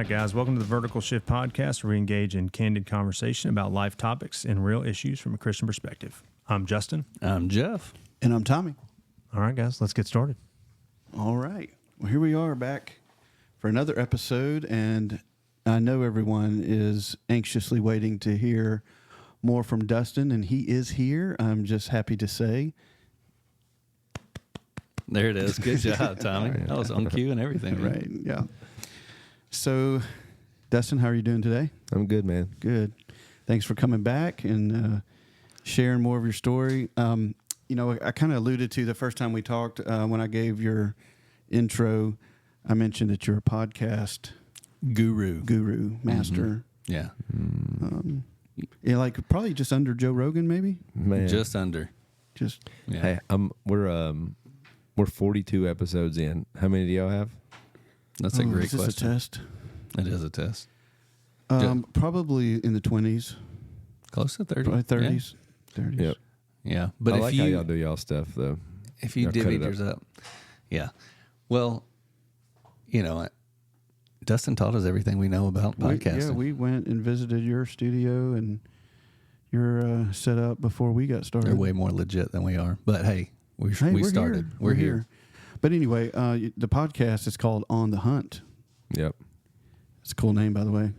guys. Welcome to the Vertical Shift Podcast, where we engage in candid conversation about life topics and real issues from a Christian perspective. I'm Justin. I'm Jeff. And I'm Tommy. All right, guys, let's get started. All right. Well, here we are back for another episode, and I know everyone is anxiously waiting to hear more from Dustin, and he is here. I'm just happy to say. There it is. Good job, Tommy. That was on cue and everything. Right, yeah. So, Dustin, how are you doing today? I'm good, man. Good. Thanks for coming back and sharing more of your story. You know, I kind of alluded to the first time we talked when I gave your intro. I mentioned that you're a podcast guru, master. Mm-hmm. Yeah. Yeah, like probably just under Joe Rogan, maybe. Man. Just under. Just Hey, we're 42 episodes in. How many do y'all have? That's a great is this question. a test? It is a test. Probably in the 20s, Close to 30. probably 30s. 30s. Yep. Yeah. But I if like you how y'all do y'all stuff, though. if you Y'all cut divvied it up. yours up. Yeah. Well, you know, Dustin taught us everything we know about podcasting. We went and visited your studio and your setup before we got started. They're way more legit than we are. But hey, we we're started. Here. We're here. But anyway, the podcast is called On the Hunt. Yep. It's a cool name, by the way.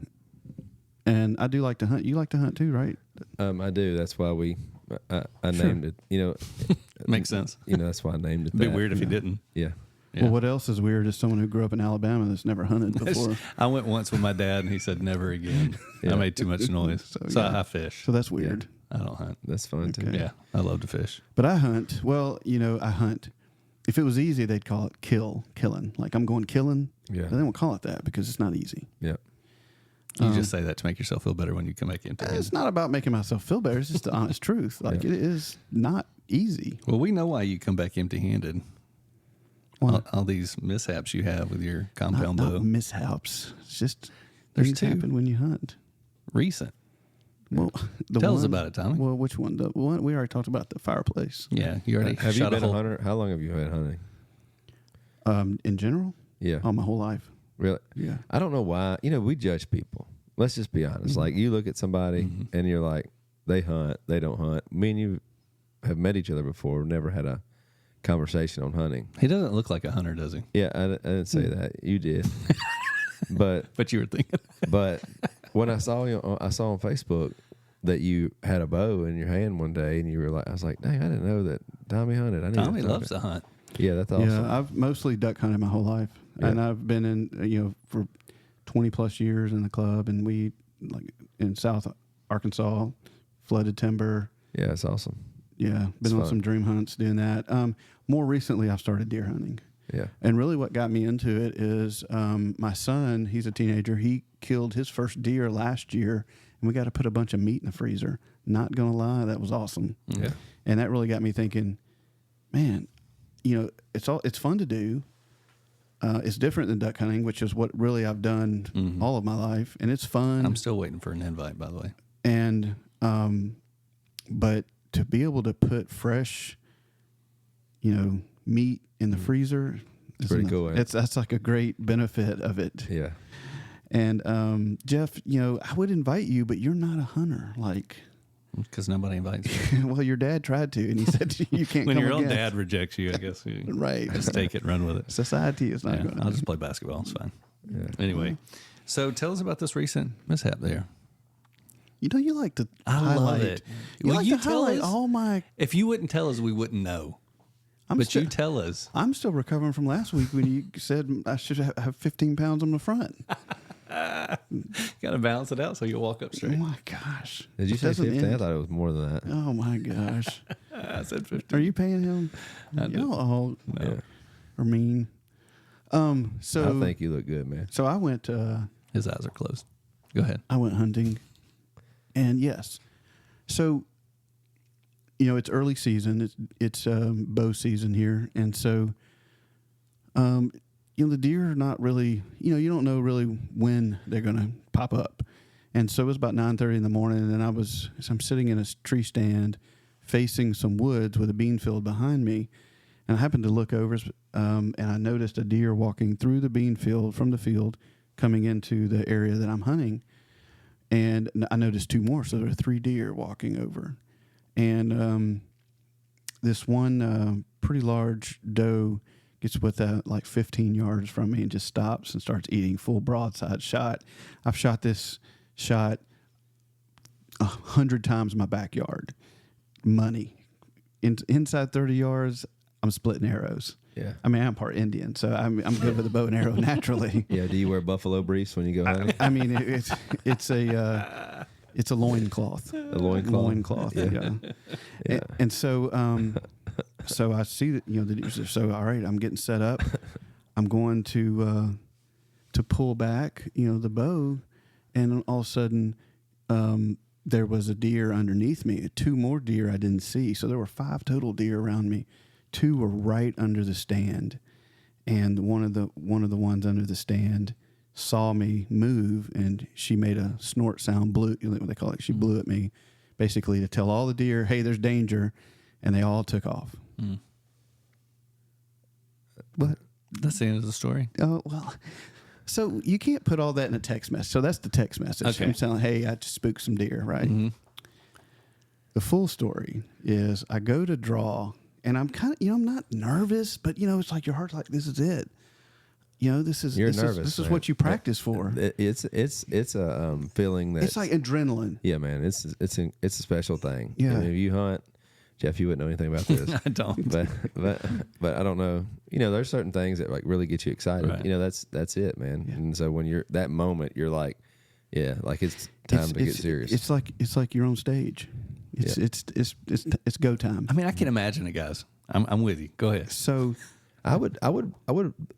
And I do like to hunt. You like to hunt too, right? I do. That's why I Sure. named it. You know, Makes sense. You know, that's why I named it. It'd be that. weird if you didn't. Yeah. Yeah. Well, what else is weird is someone who grew up in Alabama that's never hunted before. I went once with my dad, and he said, never again. Yeah. I made too much noise. So yeah. I fish. So that's weird. I don't hunt. That's fun, too. Okay. Yeah, I love to fish. But I hunt. Well, you know, I hunt. If it was easy, they'd call it killing. Like I'm going killing. Yeah. But they won't call it that because it's not easy. Yep. You just say that to make yourself feel better when you come back empty. It's not about making myself feel better. It's just the honest truth. Like Yeah. it is not easy. Well, we know why you come back empty-handed. Well, All these mishaps you have with your compound not bow. mishaps. It's just There's things two. happen when you hunt. Recent. Well, Tell us about it, Tommy. Well, which one? The one we already talked about, the fireplace. Yeah, you already Have you shot been a a hole. hunter? How long have you been hunting? In general, Yeah. all my whole life. Really? Yeah. I don't know why. You know, we judge people. Let's just be honest. Mm-hmm. Like, you look at somebody and you're like, they hunt, they don't hunt. Me and you have met each other before, never had a conversation on hunting. He doesn't look like a hunter, does he? Yeah, I didn't say that. You did. But you were thinking. But when I saw on Facebook that you had a bow in your hand one day, and you were like, I was like, dang, I didn't know that Tommy hunted. I need Tommy to talk loves to hunt. Yeah, that's awesome. Yeah, I've mostly duck hunted my whole life, Yeah. and I've been in for 20 plus years in the club, and we like in South Arkansas, flooded timber. Yeah, it's awesome. Yeah, It's been on fun. some dream hunts doing that. More recently, I've started deer hunting. Yeah. And really what got me into it is my son, he's a teenager. He killed his first deer last year, and we got to put a bunch of meat in the freezer. Not going to lie, that was awesome. Yeah. And that really got me thinking, man, you know, it's fun to do. It's different than duck hunting, which is what really I've done all of my life, and it's fun. I'm still waiting for an invite, by the way. And but to be able to put fresh, you know, meat in the freezer, is Pretty cool, eh? That's like a great benefit of it. Yeah. And Jeff, you know, I would invite you, but you're not a hunter. Like, Because nobody invites you. well, your dad tried to, and he said you can't. When come your own again. dad rejects you, I guess you Right. just take it and run with it. Society is not Yeah, going. I'll just play basketball. It's fine. Yeah. Anyway, so tell us about this recent mishap there. You know, you like to I love highlight. it. You Will like you to tell highlight us? all my. If you wouldn't tell us, we wouldn't know. But you tell us. I'm still recovering from last week when you said I should have 15 pounds on the front. Got to balance it out so you'll walk up Oh straight. my gosh! Did you It say doesn't 15? I end. thought it was more than that. Oh my gosh! I said 50. Are you paying him? I did. Y'all all Yeah. are mean. So I think you look good, man. so I went. His eyes are closed. Go ahead. I went hunting, and yes, so you know it's early season. It's bow season here, and so you know the deer are not really. You know you don't know really when they're going to pop up, and so it was about 9:30 in the morning, and then I'm sitting in a tree stand, facing some woods with a bean field behind me, and I happened to look over, and I noticed a deer walking through the bean field from the field, coming into the area that I'm hunting, and I noticed 2 more. So there are 3 deer walking over, and this one pretty large doe gets within like 15 yards from me and just stops and starts eating full broadside shot. I've shot this shot 100 times in my backyard. Money. Inside 30 yards, I'm splitting arrows. Yeah. I mean, I'm part Indian, so I'm good with a bow and arrow naturally. Yeah. Do you wear buffalo briefs when you go hunting? I mean, it's a loincloth. A loincloth. Loincloth. Yeah. And so so I see that the deer. So all right, I'm getting set up. I'm going to pull back the bow, and all of a sudden there was a deer underneath me. 2 more deer I didn't see. So there were 5 total deer around me. 2 were right under the stand, and one of the ones under the stand saw me move, and she made a snort sound. Blew, what they call it. She blew at me, basically to tell all the deer, "Hey, there's danger," and they all took off. Mm. What? That's the end of the story. Oh well. So you can't put all that in a text message. So that's the text message. Okay. I'm saying, "Hey, I just spooked some deer," right? Mm-hmm. The full story is I go to draw, and I'm kind of, I'm not nervous, but it's like your heart's like, this is it. This is You're this nervous. This is man. what you practice for. It's a feeling that It's like adrenaline. yeah, man. It's a special thing. Yeah. I mean, if you hunt, Jeff, you wouldn't know anything about this. I don't. But I don't know. There's certain things that like really get you excited. Right. That's it, man. Yeah. And so when you're that moment, you're like, yeah, like it's time to get serious. It's like your own stage. It's go time. I mean, I can imagine it, guys. I'm with you. Go ahead. So I would.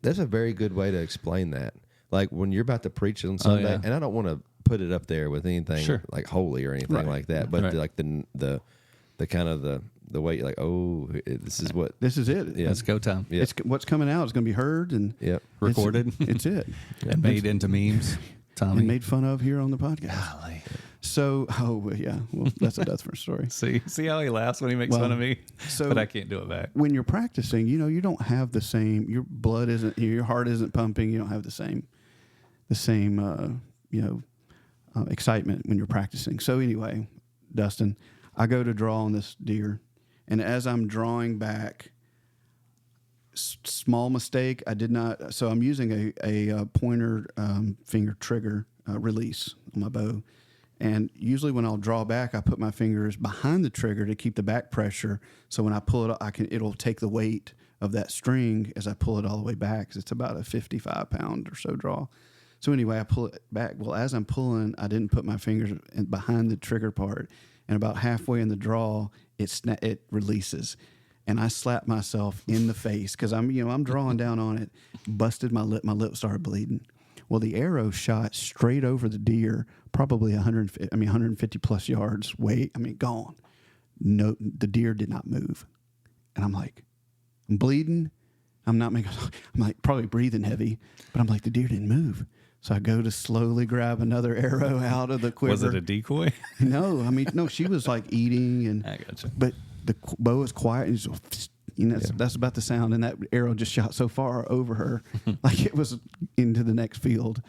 That's a very good way to explain that. Like when you're about to preach on Sunday, yeah. and I don't want to put it up there with anything Sure. like holy or anything Right. like that, but Right. like the kind of the way you're like, oh, this is what. this is it. Yeah. It's go time. Yeah. It's what's coming out is going to be heard and Yep. Recorded. It's it. And made into memes. Tommy. And made fun of here on the podcast. Golly. So, yeah, well, that's a different story. See how he laughs when he makes Well, fun of me? so- but I can't do it back. When you're practicing, you don't have the same. Your blood isn't. Your heart isn't pumping. You don't have the same excitement when you're practicing. So anyway, Dustin, I go to draw on this deer, and as I'm drawing back, small mistake. I did not. So I'm using a pointer finger trigger release on my bow. And usually when I'll draw back, I put my fingers behind the trigger to keep the back pressure. So when I pull it, it'll take the weight of that string as I pull it all the way back. 'Cause it's about a 55-pound or so draw. So anyway, I pull it back. Well, as I'm pulling, I didn't put my fingers behind the trigger part. And about halfway in the draw, it releases. And I slapped myself in the face because I'm drawing down on it. Busted my lip. My lip started bleeding. Well, the arrow shot straight over the deer, probably 150 plus yards gone. No, the deer did not move. And I'm like, I'm bleeding. I'm like probably breathing heavy, but I'm like, the deer didn't move. So I go to slowly grab another arrow out of the quiver. Was it a decoy? No, she was like eating, and I gotcha. but the bow was quiet, and that's about the sound, and that arrow just shot so far over her, like it was into the next field.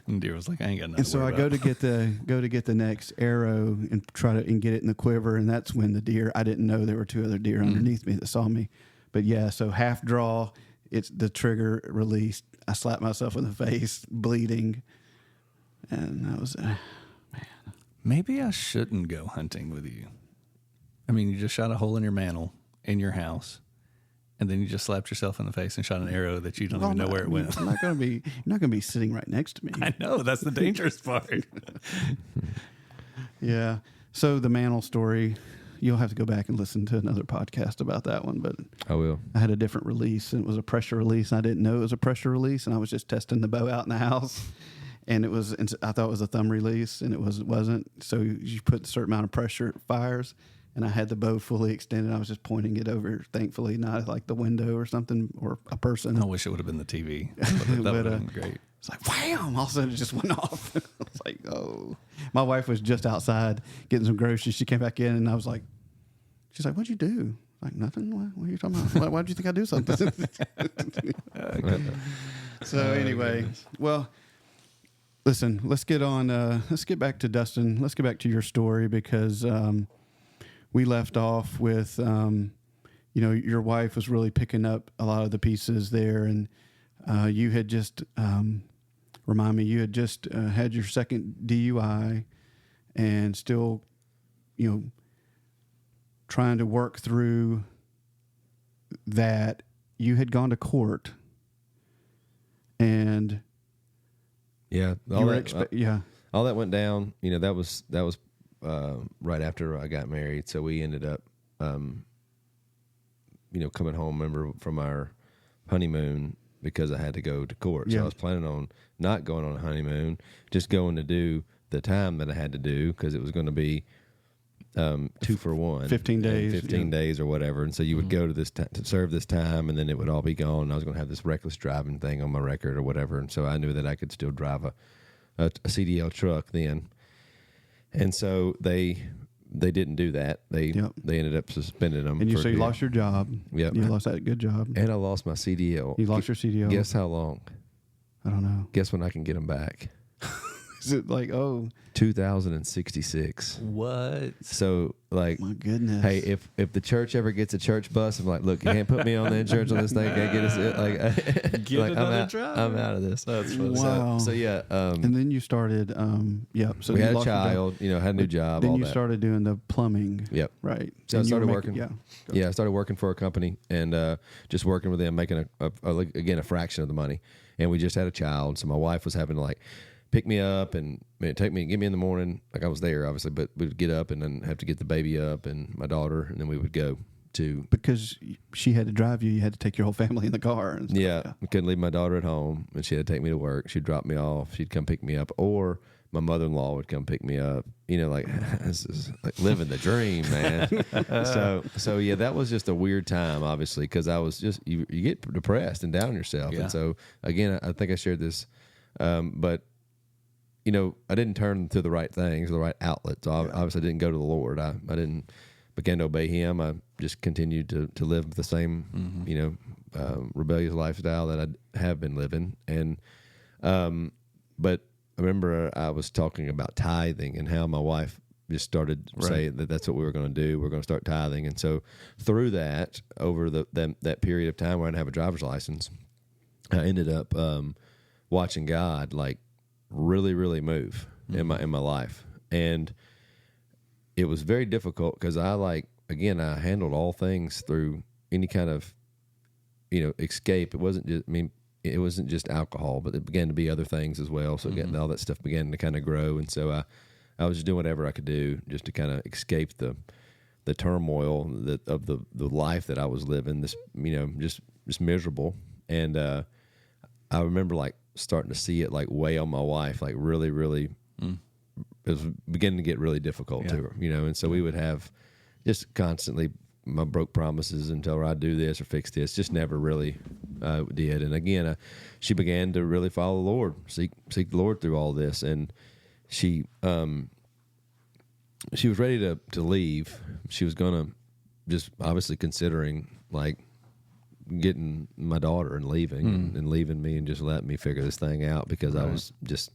And deer was like, I ain't got nothing. And so I go to get the next arrow and get it in the quiver, and that's when the deer. I didn't know there were 2 other deer underneath me that saw me, but yeah. So half draw, it's the trigger released. I slapped myself in the face, bleeding, and that was man. Maybe I shouldn't go hunting with you. I mean, you just shot a hole in your mantle in your house, and then you just slapped yourself in the face and shot an arrow that you don't even know where it went. You're not going to be sitting right next to me. I know, that's the dangerous part. Yeah. So the mantle story, you'll have to go back and listen to another podcast about that one. But I will. I had a different release, and it was a pressure release. And I didn't know it was a pressure release, and I was just testing the bow out in the house. And I thought it was a thumb release, and it wasn't. So you put a certain amount of pressure, it fires. And I had the bow fully extended. I was just pointing it over, thankfully, not like the window or something or a person. I wish it would have been the TV. That would have been great. It's like, wham! All of a sudden, it just went off. I was like, oh. My wife was just outside getting some groceries. She came back in, and I was like, she's like, what'd you do? Like, nothing? What are you talking about? Why'd you think I'd do something? So anyway, well, listen, let's get on. Let's get back to Dustin. Let's get back to your story because we left off with, your wife was really picking up a lot of the pieces there, and you had just remind me, you had just had your second DUI, and still, trying to work through that. You had gone to court, and yeah, all that went down. That was right after I got married. So we ended up, coming home. Remember from our honeymoon because I had to go to court. So I was planning on not going on a honeymoon, just going to do the time that I had to do because it was going to be 2 for 1, 15 days, 15 days or whatever. And so you would go to this to serve this time, and then it would all be gone. I was going to have this reckless driving thing on my record or whatever. And so I knew that I could still drive a CDL truck then. And so they didn't do that. They ended up suspending them. And you lost your job. Yep. You lost that good job. And I lost my CDL. You lost your CDL. Guess how long? I don't know. Guess when I can get them back? Is it like 2066? What? So my goodness. Hey, if the church ever gets a church bus, I'm like, look, you can't put me on the insurance on this thing. Can't get us Get another driver. I'm out of this. That's funny. Wow. So yeah. And then you started. So we you had a lost your child. Had a new job. Then all you that. started doing the plumbing. Yep. Right. So And I you were started making- working. Yeah. I started working for a company and just working with them, making a fraction of the money. And we just had a child, so my wife was having to pick me up and get me in the morning. Like I was there, obviously, but we'd get up and then have to get the baby up and my daughter, and then we would go to. Because she had to drive you, you had to take your whole family in the car. And stuff. Yeah, we couldn't leave my daughter at home, and she had to take me to work. She'd drop me off. She'd come pick me up, or my mother-in-law would come pick me up. This is like living the dream, man. so yeah, that was just a weird time, obviously, because I was just you get depressed and down on yourself, and so again, I think I shared this, but. I didn't turn to the right things, the right outlets. So obviously, I didn't go to the Lord. I didn't begin to obey Him. I just continued to live the same, rebellious lifestyle that I have been living. And, but I remember I was talking about tithing and how my wife just started saying that that's what we were going to do. We're going to start tithing. And so through that, over that period of time where I didn't have a driver's license, I ended up watching God really, really move in my life. And it was very difficult because I handled all things through any kind of, escape. It wasn't just alcohol, but it began to be other things as well. So all that stuff began to kind of grow. And so I was just doing whatever I could do just to kind of escape the turmoil of the life that I was living, this, just miserable. And I remember starting to see it weigh on my wife, really, really. It was beginning to get really difficult to her, and so we would have just constantly my broke promises and tell her I'd do this or fix this, just never really did. And again, she began to really follow the Lord, seek the Lord through all this, and she was ready to leave. She was gonna just obviously considering getting my daughter and leaving and leaving me and just letting me figure this thing out because I was just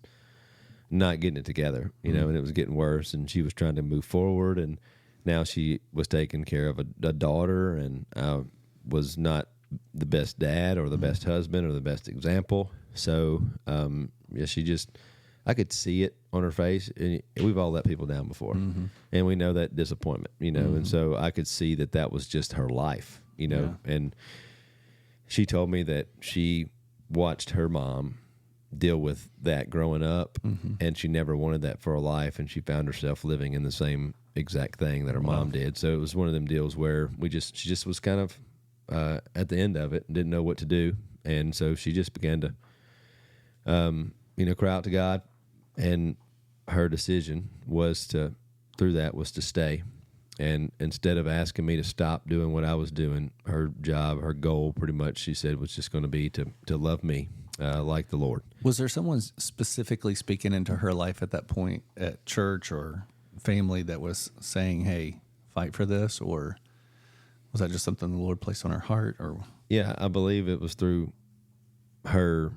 not getting it together, and it was getting worse, and she was trying to move forward, and now she was taking care of a daughter, and I was not the best dad or the best husband or the best example. So, she just, I could see it on her face, and we've all let people down before, and we know that disappointment, and so I could see that was just her life, and she told me that she watched her mom deal with that growing up, and she never wanted that for her life, and she found herself living in the same exact thing that her mom did. So it was one of them deals where she just was kind of at the end of it and didn't know what to do, and so she just began to cry out to God, and her decision was to stay. And instead of asking me to stop doing what I was doing, her job, her goal pretty much, she said, was just going to be to love me like the Lord. Was there someone specifically speaking into her life at that point at church or family that was saying, hey, fight for this? Or was that just something the Lord placed on her heart? Or yeah, I believe it was through her.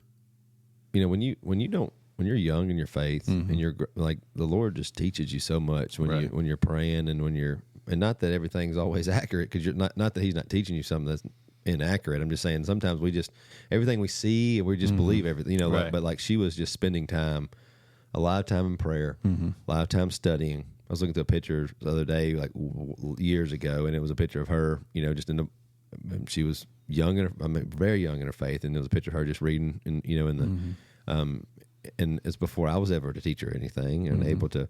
When you don't you're young in your faith and you're like, the Lord just teaches you so much when you're praying and and not that everything's always accurate, because you're not that He's not teaching you something that's inaccurate. I'm just saying sometimes everything we see, we just believe everything, but like she was just spending time, a lot of time in prayer, a lot of time studying. I was looking at a picture the other day, like years ago, and it was a picture of her, just she was young, very young in her faith, and there was a picture of her just reading, and and it's before I was ever to teach her anything and able to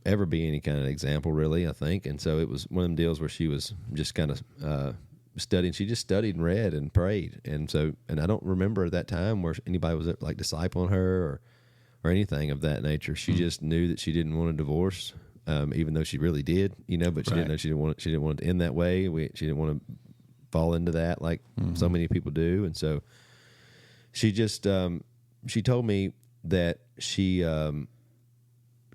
ever be any kind of example, really, I think. And so it was one of them deals where she was just kind of studying. She just studied and read and prayed, and I don't remember at that time where anybody was like discipling her or anything of that nature. She just knew that she didn't want a divorce, even though she really did, but she didn't know she didn't want it to end that way. She didn't want to fall into that like so many people do. And so she just she told me that she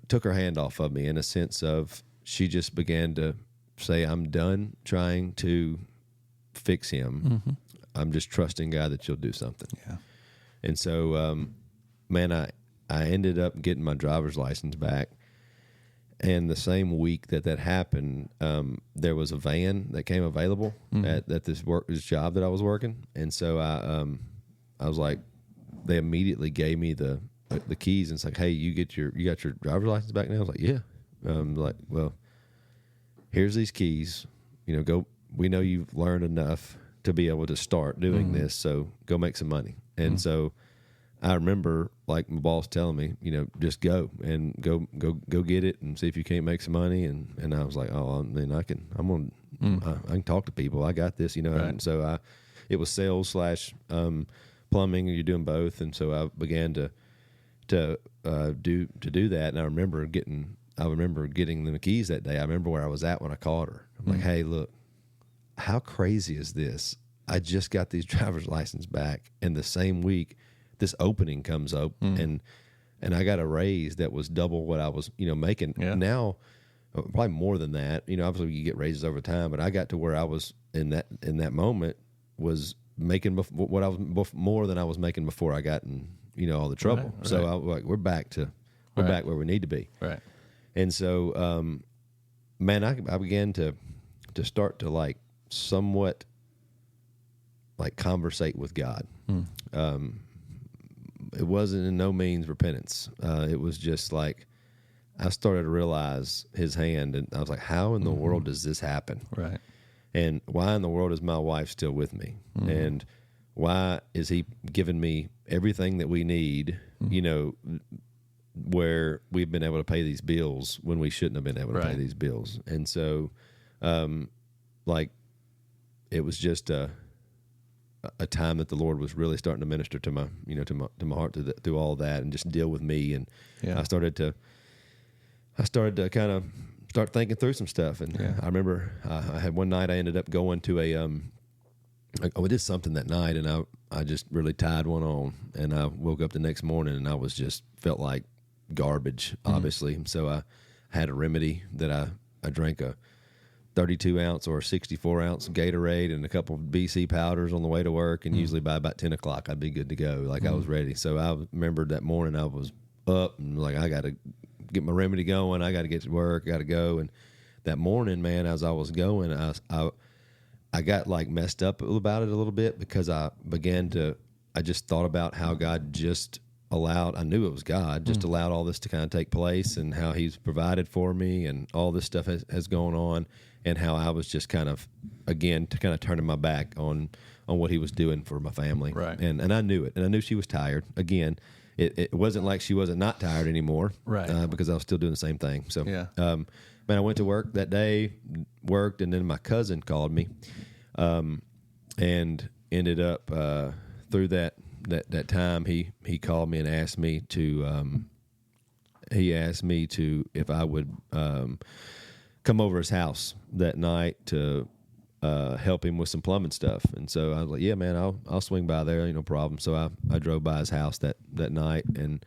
took her hand off of me, in a sense of she just began to say, I'm done trying to fix him. I'm just trusting God that you'll do something. Yeah. And so, man, I ended up getting my driver's license back. And the same week that happened, there was a van that came available at this job that I was working. And so I was like, they immediately gave me the keys, and it's like, hey, you got your driver's license back now? I was like, yeah. Like, well, here's these keys. Go. We know you've learned enough to be able to start doing this, so go make some money. And so I remember, like, my boss telling me, just go get it and see if you can't make some money. And I was like, oh, then I can talk to people. I got this, Right. And so it was sales / plumbing, and you're doing both. And so I began to do that. And I remember getting them the keys that day. I remember where I was at when I called her. I'm like, hey, look, how crazy is this? I just got these driver's license back, and the same week this opening comes up, and I got a raise that was double what I was, making. Yeah. Now, probably more than that. Obviously you get raises over time, but I got to where I was in that moment was making what I was more than I was making before I got in, all the trouble. Right. So I was like, we're back where we need to be. Right. And so, man, I began to start to like somewhat like conversate with God. It wasn't in no means repentance. It was just like I started to realize His hand, and I was like, how in the world does this happen? Right. And why in the world is my wife still with me? And why is He giving me everything that we need, where we've been able to pay these bills when we shouldn't have been able to pay these bills? And so, like, it was just a time that the Lord was really starting to minister to my, to my heart through all that, and just deal with me. And I started to kind of start thinking through some stuff. And I remember I had one night I ended up going to we did something that night, and I just really tied one on, and I woke up the next morning and I was just felt like garbage, obviously. So I had a remedy that I drank a 32 ounce or 64 ounce Gatorade and a couple of BC powders on the way to work. And usually by about 10 o'clock, I'd be good to go. Like I was ready. So I remembered that morning I was up and like, I got to get my remedy going. I got to get to work. I got to go. And that morning, man, as I was going, I got like messed up about it a little bit, because I just thought about how God just allowed, I knew it was God, just allowed all this to kind of take place, and how He's provided for me, and all this stuff has gone on, and how I was just kind of, again, kind of turning my back on what He was doing for my family. Right. And I knew it, and I knew she was tired. Again, it wasn't like she wasn't not tired anymore. Right. Because I was still doing the same thing. So, Yeah. man, I went to work that day, worked, and then my cousin called me, and ended up through that time he called me and asked me to if I would come over his house that night to help him with some plumbing stuff. And so I was like, yeah, man, I'll swing by there, no problem. So I drove by his house that night, and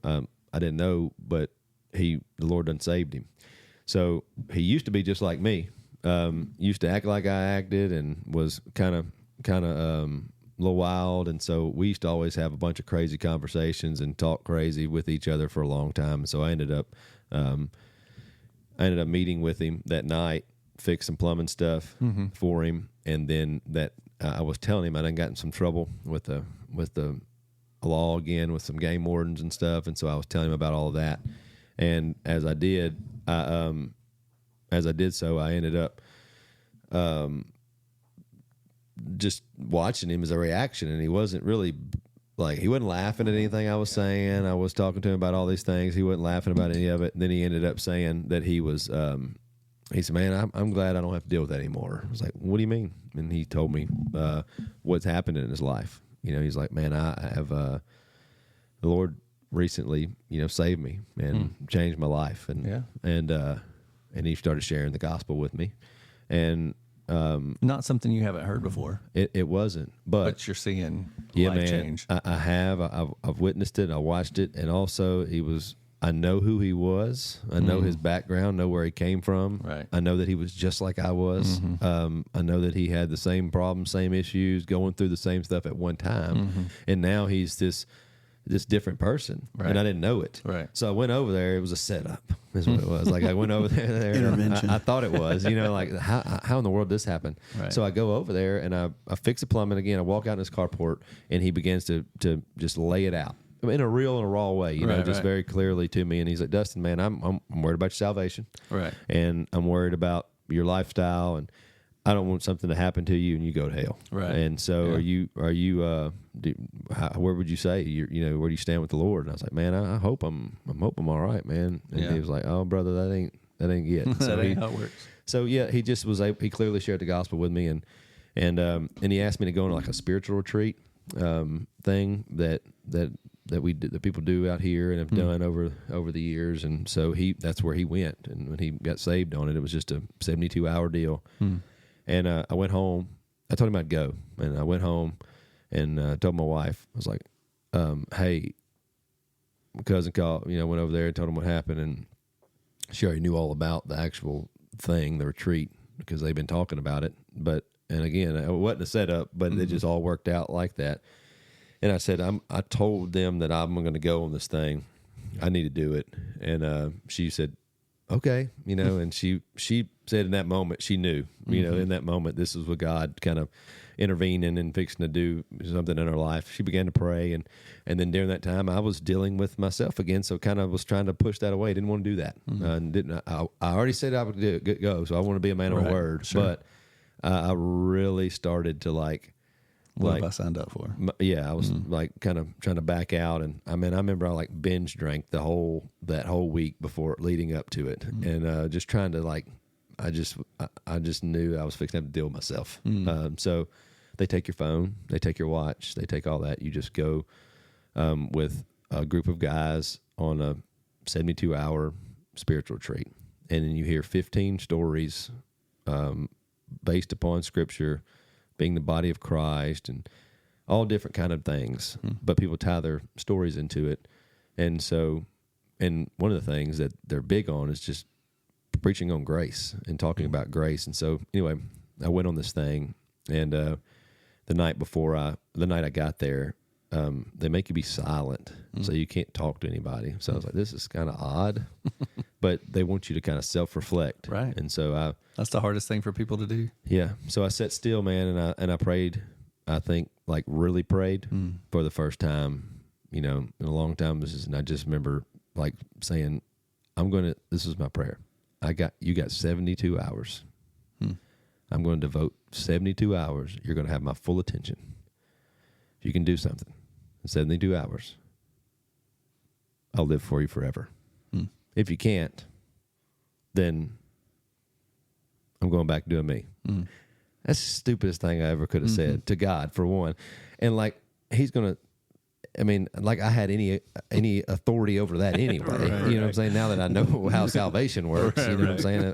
I didn't know, but the Lord done saved him. So he used to be just like me. Used to act like I acted, and was kind of little wild, and so we used to always have a bunch of crazy conversations and talk crazy with each other for a long time. So I ended up meeting with him that night, fix some plumbing stuff for him, and then that I was telling him I done got in some trouble with the law again with some game wardens and stuff, and so I was telling him about all of that. And as I did so, I ended up just watching him as a reaction, and he wasn't really he wasn't laughing at anything I was saying. I was talking to him about all these things. He wasn't laughing about any of it. And then he ended up saying that he was, he said, man, I'm glad I don't have to deal with that anymore. I was like, what do you mean? And he told me what's happened in his life. He's like, man, I have, the Lord recently, saved me and changed my life. And he started sharing the gospel with me. And, not something you haven't heard before. It wasn't, but you're seeing yeah, life man, change. I have. I've witnessed it. I watched it, and also I know who he was. I know his background. Know where he came from. Right. I know that he was just like I was. I know that he had the same problems, same issues, going through the same stuff at one time, and now he's this different person, right. and I didn't know it. Right. So I went over there. It was a setup, is what it was. Like I went over there. Intervention. I thought it was, like how in the world did this happen? Right. So I go over there and I fix the plumbing again. I walk out in his carport, and he begins to just lay it out in a real and a raw way, just very clearly to me. And he's like, Dustin, man, I'm worried about your salvation, right? And I'm worried about your lifestyle, and I don't want something to happen to you and you go to hell. Right. And so are you where would you say where do you stand with the Lord? And I was like, man, I hope I'm all right, man. And he was like, oh brother, that ain't it. So that ain't how it works. So yeah, he just was he clearly shared the gospel with me, and he asked me to go on like a spiritual retreat thing that people do out here and have done over the years. And so that's where he went, and when he got saved on it, it was just a 72-hour deal. And I went home. I told him I'd go, and I went home and told my wife. I was like, "Hey, my cousin called. Went over there and told him what happened, and she already knew all about the actual thing, the retreat, because they've been talking about it. And again, it wasn't a setup, but it just all worked out like that. And I said, I told them that I'm going to go on this thing. I need to do it. And she said, okay, and she said in that moment, she knew, in that moment, this is what God kind of intervening and fixing to do something in her life. She began to pray. And then during that time, I was dealing with myself again. So kind of was trying to push that away. Didn't want to do that. And I already said I would go. So I want to be a man of my word. Sure. But I really started to what have I signed up for? Yeah, I was kind of trying to back out, and I remember I binge drank that whole week before leading up to it, and just trying to I just knew I was fixing to have to deal with myself. So they take your phone, they take your watch, they take all that. You just go with a group of guys on a 72-hour spiritual retreat, and then you hear 15 stories based upon Scripture, being the body of Christ, and all different kind of things. But people tie their stories into it. And so, and one of the things that they're big on is just preaching on grace and talking about grace. And so anyway, I went on this thing, and the night I got there, they make you be silent, so you can't talk to anybody. So I was like, this is kind of odd, but they want you to kind of self-reflect. Right. And so that's the hardest thing for people to do. Yeah. So I sat still, man, and I prayed. I think really prayed for the first time, in a long time. And I just remember saying, this is my prayer. You got 72 hours. I'm going to devote 72 hours. You're going to have my full attention. If you can do something in 72 hours, I'll live for you forever. If you can't, then I'm going back doing me. That's the stupidest thing I ever could have said to God, for one. And he's going to, I had any authority over that anyway. Right, what I'm saying? Now that I know how salvation works, what I'm saying?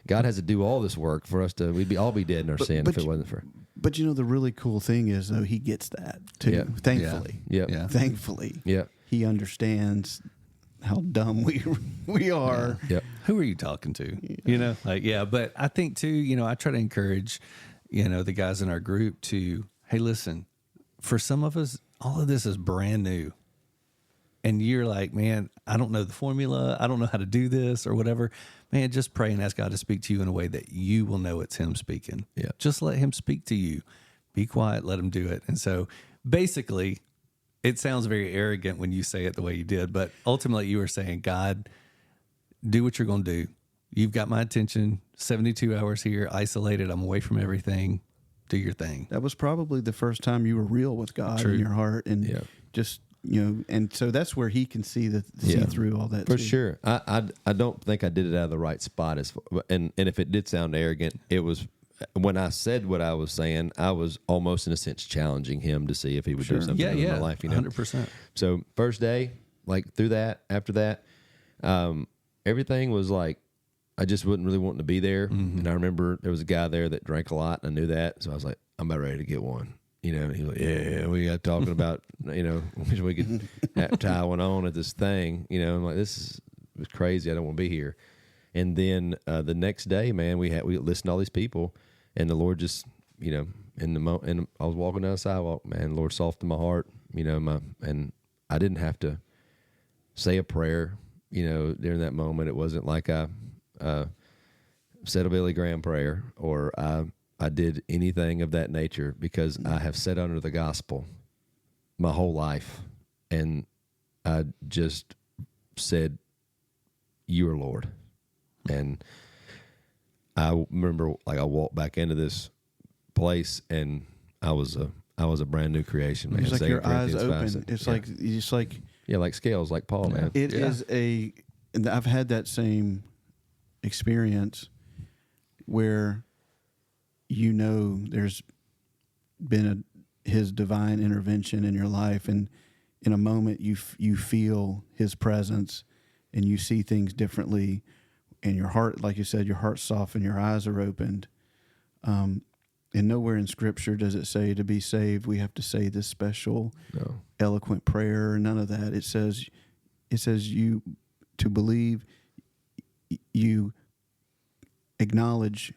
God has to do all this work for us we'd all be dead in our sin if it wasn't for. But the really cool thing is, though, he gets that too. Yeah. Thankfully, Yeah. Thankfully, Yeah. He understands how dumb we are. Yeah. Who are you talking to? But I think too, I try to encourage, the guys in our group to, hey, listen, for some of us, all of this is brand new. And you're like, man, I don't know the formula. I don't know how to do this or whatever. Man, just pray and ask God to speak to you in a way that you will know it's him speaking. Yeah. Just let him speak to you. Be quiet, let him do it. And so basically, it sounds very arrogant when you say it the way you did, but ultimately you were saying, God, do what you're going to do. You've got my attention, 72 hours here, isolated. I'm away from everything. Do your thing. That was probably the first time you were real with God True. in your heart, and Yeah. just, you know, and so that's where he can see through all that For too. sure. I don't think I did it out of the right spot. And if it did sound arrogant, it was when I said what I was saying, I was almost in a sense challenging him to see if he would do something in my life. 100%. So first day, like through that, after that, everything was like, I just wasn't really wanting to be there. Mm-hmm. And I remember there was a guy there that drank a lot, and I knew that. So I was like, I'm about ready to get one. You know, and he was like, yeah, we got talking about, you know, we could tie one on at this thing. You know, I'm like, it was crazy. I don't want to be here. And then the next day, man, we listened to all these people, and the Lord just, you know, and I was walking down the sidewalk, man, the Lord softened my heart, you know, and I didn't have to say a prayer, you know, during that moment. It wasn't like I said a Billy Graham prayer or I did anything of that nature, because I have sat under the gospel my whole life, and I just said, "You are Lord." And I remember, like, I walked back into this place, and I was a brand new creation, man. It's like 2 your eyes Corinthians 5, open. It's yeah. like you just like Yeah, like scales, like Paul, man. it is and I've had that same experience where, you know, there's been his divine intervention in your life, and in a moment you feel his presence, and you see things differently, and your heart, like you said, your heart's softened, your eyes are opened. And nowhere in Scripture does it say to be saved we have to say this special, eloquent prayer. None of that. It says you to believe, you acknowledge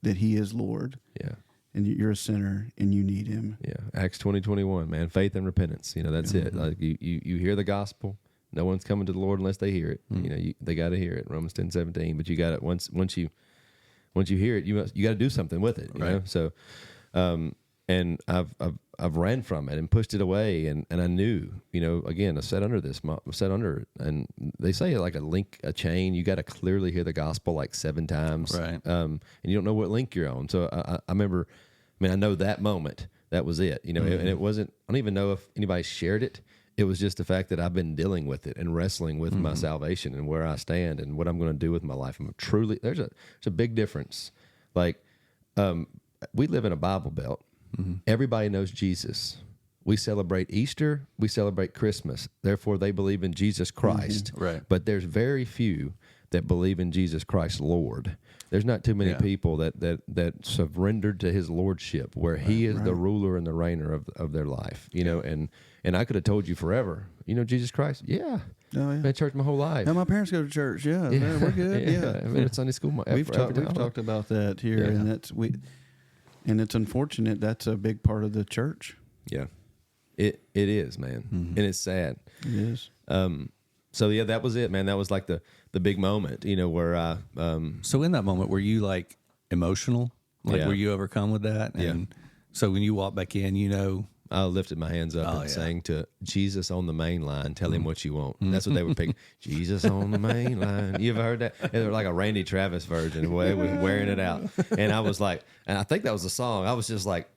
that he is Lord. Yeah. And you're a sinner and you need him. Yeah. Acts 20:21, man. Faith and repentance. You know, that's it. Like you hear the gospel. No one's coming to the Lord unless they hear it. You know, they got to hear it. Romans 10:17. But you got it once you hear it, you got to do something with it. You know? So, and I've ran from it and pushed it away, and I knew, you know, again, I sat under it, and they say like a chain. You got to clearly hear the gospel like 7 times, right? And you don't know what link you're on. So I remember, I know that moment, that was it, you know, and it wasn't. I don't even know if anybody shared it. It was just the fact that I've been dealing with it and wrestling with my salvation and where I stand and what I'm going to do with my life. I'm truly, there's a big difference. Like, we live in a Bible belt. Everybody knows Jesus. We celebrate Easter. We celebrate Christmas. Therefore, they believe in Jesus Christ. Right. But there's very few that believe in Jesus Christ Lord. There's not too many people that surrendered to his lordship, where he is the ruler and the reigner of their life. You know, and I could have told you forever, you know, Jesus Christ. Yeah. Oh, yeah. Been in church my whole life. Now my parents go to church. Yeah, we're good. Yeah, I've been at Sunday school. We've talked about that here, and and it's unfortunate. That's a big part of the church. Yeah, it is, man, and it's sad. It is. So yeah, that was it, man. That was like the big moment, you know, where I. So in that moment, were you like emotional? Like, were you overcome with that? And so when you walk back in, you know. I lifted my hands up and sang to Jesus on the main line, tell him what you want. That's what they were picking. Jesus on the main line. You ever heard that? It was like a Randy Travis version of way was wearing it out. And I was like, and I think that was the song. I was just like,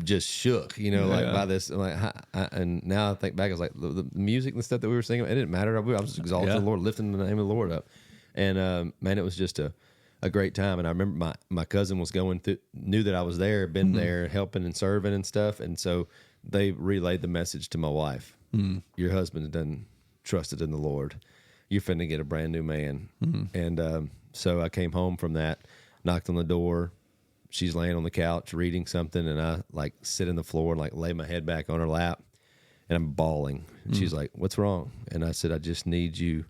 just shook, you know, like by this. Like, and now I think back, I was like, the music and stuff that we were singing, it didn't matter. I was exalting the Lord, lifting the name of the Lord up. And man, it was just a great time. And I remember my cousin was going through, knew that I was there, been there helping and serving and stuff. And so they relayed the message to my wife. Your husband done trusted in the Lord. You're finna get a brand new man. And so I came home from that, knocked on the door. She's laying on the couch reading something, and I like sit on the floor and like lay my head back on her lap, and I'm bawling. And she's like, "What's wrong?" And I said, "I just need you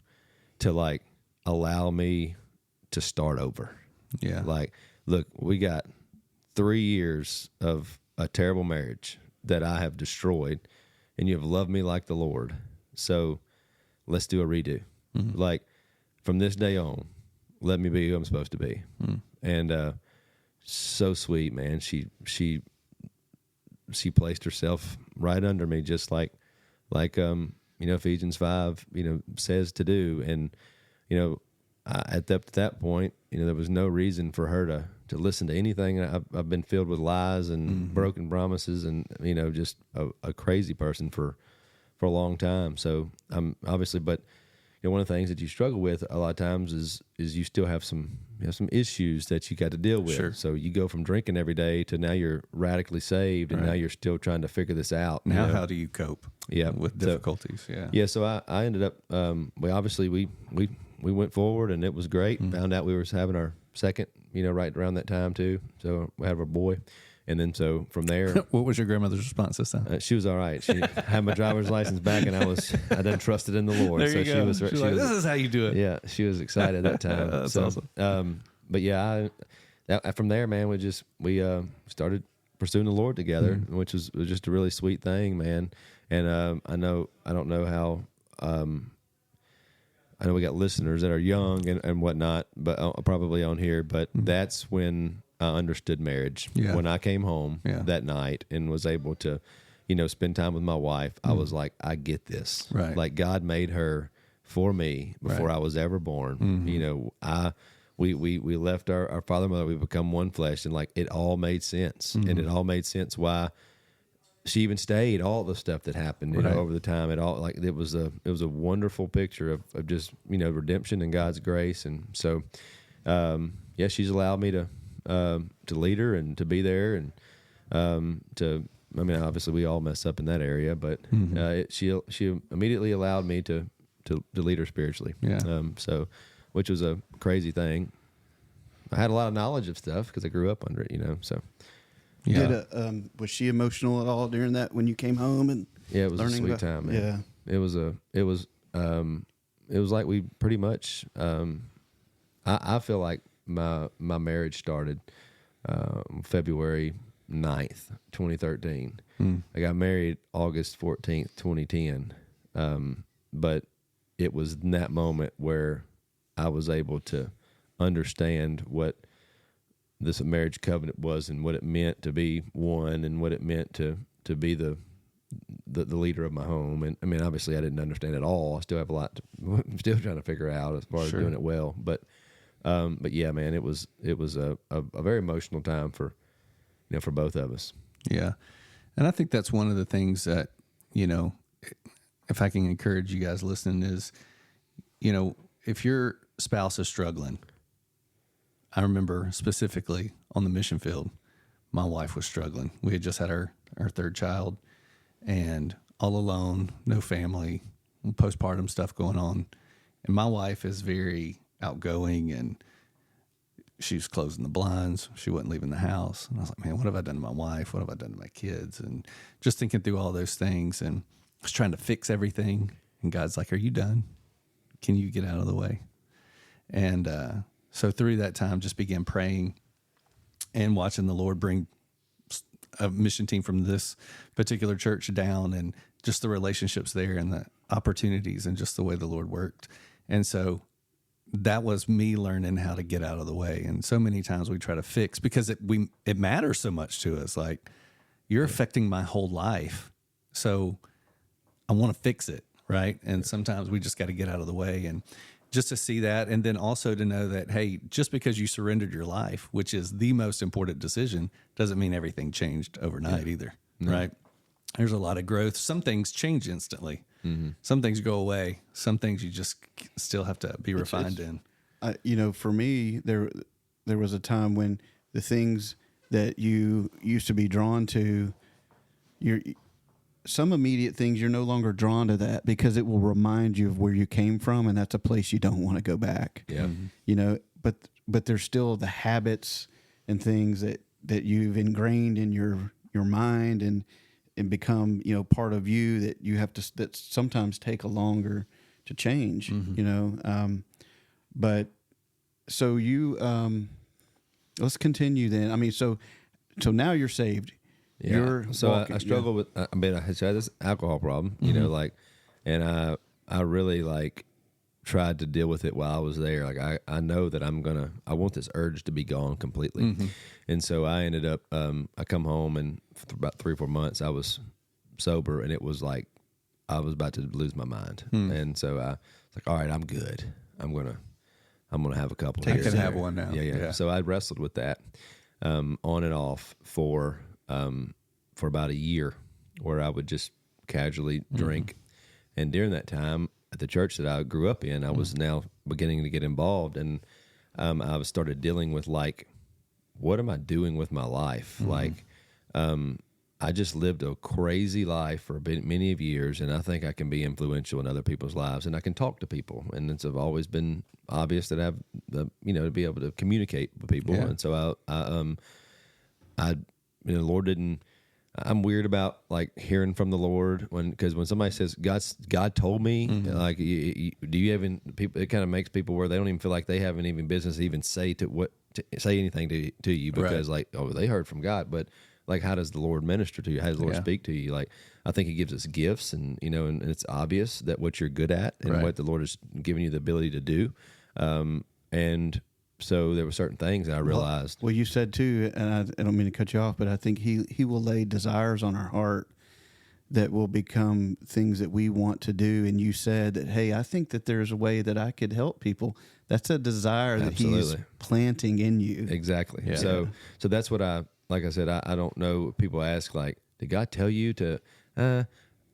to like allow me to start over." Yeah. Like, look, we got 3 years of a terrible marriage. that I have destroyed, and you have loved me like the Lord. So let's do a redo. Like from this day on, let me be who I'm supposed to be. And so sweet, man. She placed herself right under me, just like Ephesians 5 says to do. And at that point, there was no reason for her to listen to anything. I've been filled with lies and broken promises, and just a crazy person for a long time. So I'm obviously, but one of the things that you struggle with a lot of times is you still have some issues that you got to deal with. Sure. So you go from drinking every day to now you're radically saved, and now you're still trying to figure this out. Now, how do you cope? Yeah, with difficulties. So I ended up. We went forward, and it was great. Found out we were having our second, right around that time too. So we had our boy. And then so from there, what was your grandmother's response this time? She was all right. She had my driver's license back, and I done trusted in the Lord. There so you she go. was. She's like, this is how you do it. Yeah, she was excited that time. That's awesome. But yeah, from there, man, we started pursuing the Lord together, which was just a really sweet thing, man. And I don't know how. I know we got listeners that are young and whatnot, but probably on here. But that's when I understood marriage. Yeah. When I came home that night and was able to, spend time with my wife, I was like, I get this. Right. Like God made her for me before I was ever born. We left our father and mother. We become one flesh, and like it all made sense, and it all made sense why she even stayed. All the stuff that happened, over the time, it was a wonderful picture of just redemption and God's grace, and so she's allowed me to lead her and to be there, and obviously we all mess up in that area, but she immediately allowed me to lead her spiritually. So which was a crazy thing. I had a lot of knowledge of stuff because I grew up under it, so. Yeah. Was she emotional at all during that when you came home and it was a sweet about, time, man. Yeah. It was like we pretty much. I feel like my marriage started February 9th, 2013. I got married August 14th, 2010. But it was in that moment where I was able to understand what this marriage covenant was and what it meant to be one and what it meant to be the leader of my home. And I mean, obviously I didn't understand it all. I still have a lot I'm still trying to figure out as far as doing it well. But yeah, man, it was a very emotional time for both of us. Yeah. And I think that's one of the things that, if I can encourage you guys listening is, if your spouse is struggling, I remember specifically on the mission field, my wife was struggling. We had just had our third child and all alone, no family, postpartum stuff going on. And my wife is very outgoing and she's closing the blinds. She wasn't leaving the house. And I was like, man, what have I done to my wife? What have I done to my kids? And just thinking through all those things, and I was trying to fix everything. And God's like, are you done? Can you get out of the way? And so through that time, just began praying and watching the Lord bring a mission team from this particular church down, and just the relationships there and the opportunities and just the way the Lord worked. And so that was me learning how to get out of the way. And so many times we try to fix because it matters so much to us. Like, you're affecting my whole life. So I want to fix it. Right. And sometimes we just got to get out of the way, and just to see that. And then also to know that, hey, just because you surrendered your life, which is the most important decision, doesn't mean everything changed overnight either. No. Right. There's a lot of growth. Some things change instantly. Mm-hmm. Some things go away. Some things you just still have to be refined in. For me, there was a time when the things that you used to be drawn to, some immediate things you're no longer drawn to that because it will remind you of where you came from, and that's a place you don't want to go back. Yeah. But there's still the habits and things that you've ingrained in your mind and become, part of you that you have to, that sometimes take a longer to change, but so you, let's continue then. I mean, so now you're saved. You're So walking- I struggle with. I mean, I had this alcohol problem, you know, like, and I really like tried to deal with it while I was there. Like I know that I want this urge to be gone completely, and so I ended up. I come home and for about 3 or 4 months I was sober, and it was like I was about to lose my mind, and so I was like, all right, I'm good. I'm gonna have a couple. I years can there. have one now. Yeah. So I wrestled with that on and off for about a year, where I would just casually drink. And during that time at the church that I grew up in, I was now beginning to get involved, and I was started dealing with like, what am I doing with my life? Like, I just lived a crazy life for many of years, and I think I can be influential in other people's lives, and I can talk to people, and it's always been obvious that I have the to be able to communicate with people, and so I the Lord didn't. I'm weird about like hearing from the Lord because when somebody says God told me, like, do you even people? It kind of makes people where they don't even feel like they haven't even business to even say anything to you because like, oh, they heard from God, but like, how does the Lord minister to you? How does the Lord speak to you? Like, I think He gives us gifts, and and it's obvious that what you're good at and what the Lord has given you the ability to do, and. So there were certain things that I realized. Well, you said too, and I don't mean to cut you off, but I think he will lay desires on our heart that will become things that we want to do. And you said that, hey, I think that there's a way that I could help people. That's a desire that He's planting in you. Exactly. Yeah. So that's what like I said, I don't know. People ask like, did God tell you to?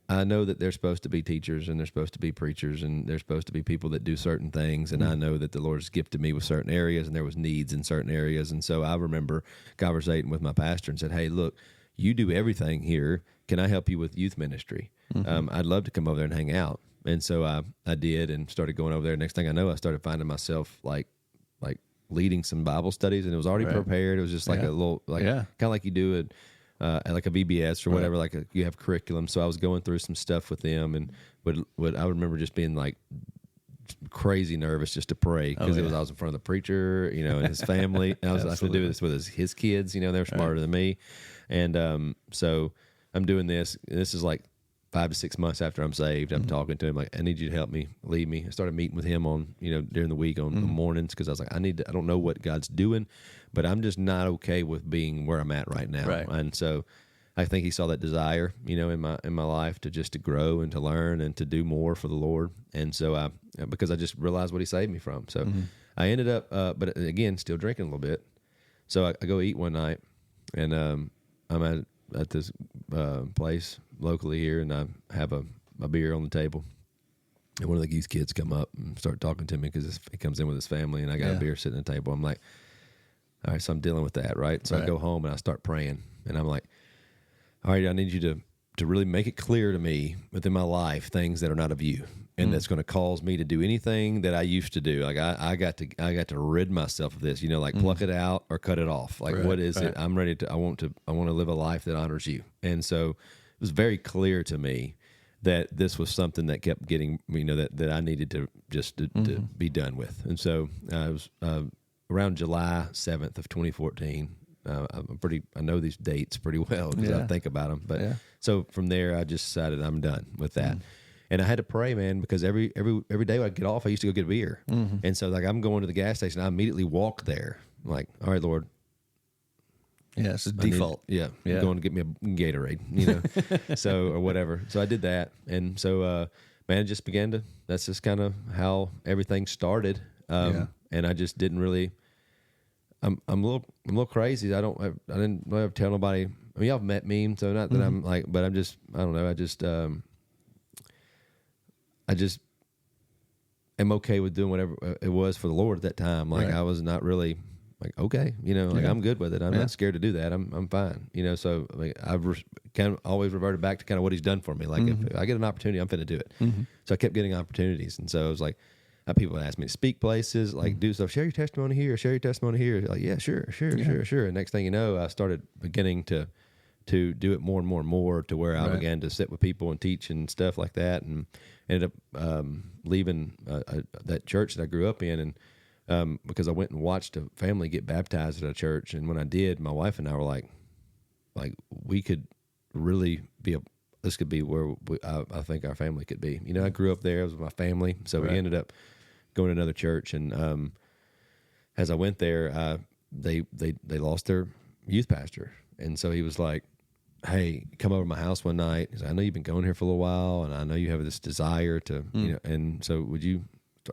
I know that they're supposed to be teachers, and they're supposed to be preachers, and they're supposed to be people that do certain things. And I know that the Lord's gifted me with certain areas, and there was needs in certain areas. And so I remember conversating with my pastor and said, hey, look, you do everything here. Can I help you with youth ministry? I'd love to come over there and hang out. And so I did, and started going over there. Next thing I know, I started finding myself like leading some Bible studies, and it was already prepared. It was just like a little, kind of like you do it. Like a VBS or whatever, like you have curriculum. So I was going through some stuff with them, and I would remember just being like crazy nervous just to pray because I was in front of the preacher, and his family. And I was to do this with his kids. They're smarter than me, and so I'm doing this. And this is like 5 to 6 months after I'm saved. I'm talking to him like, I need you to help me, lead me. I started meeting with him on during the week on the mornings because I was like, I don't know what God's doing, but I'm just not okay with being where I'm at right now. Right. And so I think He saw that desire, in my life to grow and to learn and to do more for the Lord. And so because I just realized what He saved me from. So I ended up, but again, still drinking a little bit. So I go eat one night, and I'm at this place locally here, and I have a beer on the table. And one of the youth kids come up and start talking to me because he comes in with his family, and I got a beer sitting at the table. I'm like, all right, so I'm dealing with that, right? So I go home and I start praying, and I'm like, all right, I need you to really make it clear to me within my life things that are not of you, and that's going to cause me to do anything that I used to do. Like I got to rid myself of this, like pluck it out or cut it off. Like what is it? I'm ready to. I want to live a life that honors you. And so it was very clear to me that this was something that kept getting, that I needed to just to be done with. And so it was around July 7th of 2014. I know these dates pretty well because I think about them. But so from there, I just decided I'm done with that. And I had to pray, man, because every day I'd get off, I used to go get a beer. And so like I'm going to the gas station, I immediately walk there. I'm like, all right, Lord. Yeah, it's a default. I'm going to get me a Gatorade, so or whatever. So I did that, and so man, it just began to. That's just kind of how everything started. And I just didn't really. I'm a little crazy. I didn't really tell nobody. I mean, y'all have met me, so not that I'm like, but I'm just. I don't know. I just am okay with doing whatever it was for the Lord at that time. Like I was not really. Like, okay, like I'm good with it. I'm not scared to do that. I'm fine. So like, I've kind of always reverted back to kind of what He's done for me. Like if I get an opportunity, I'm finna do it. So I kept getting opportunities. And so it was like, people would ask me to speak places, like do stuff, share your testimony here, share your testimony here. Like, yeah, sure. And next thing you know, I started beginning to do it more and more and more to where I began to sit with people and teach and stuff like that. And ended up leaving that church that I grew up in, and because I went and watched a family get baptized at a church. And when I did, my wife and I were like, like we could really be this could be where I think our family could be. I grew up there. It was my family. So we ended up going to another church. And as I went there, they lost their youth pastor. And so he was like, hey, come over to my house one night. He's like, I know you've been going here for a little while, and I know you have this desire to, and so would you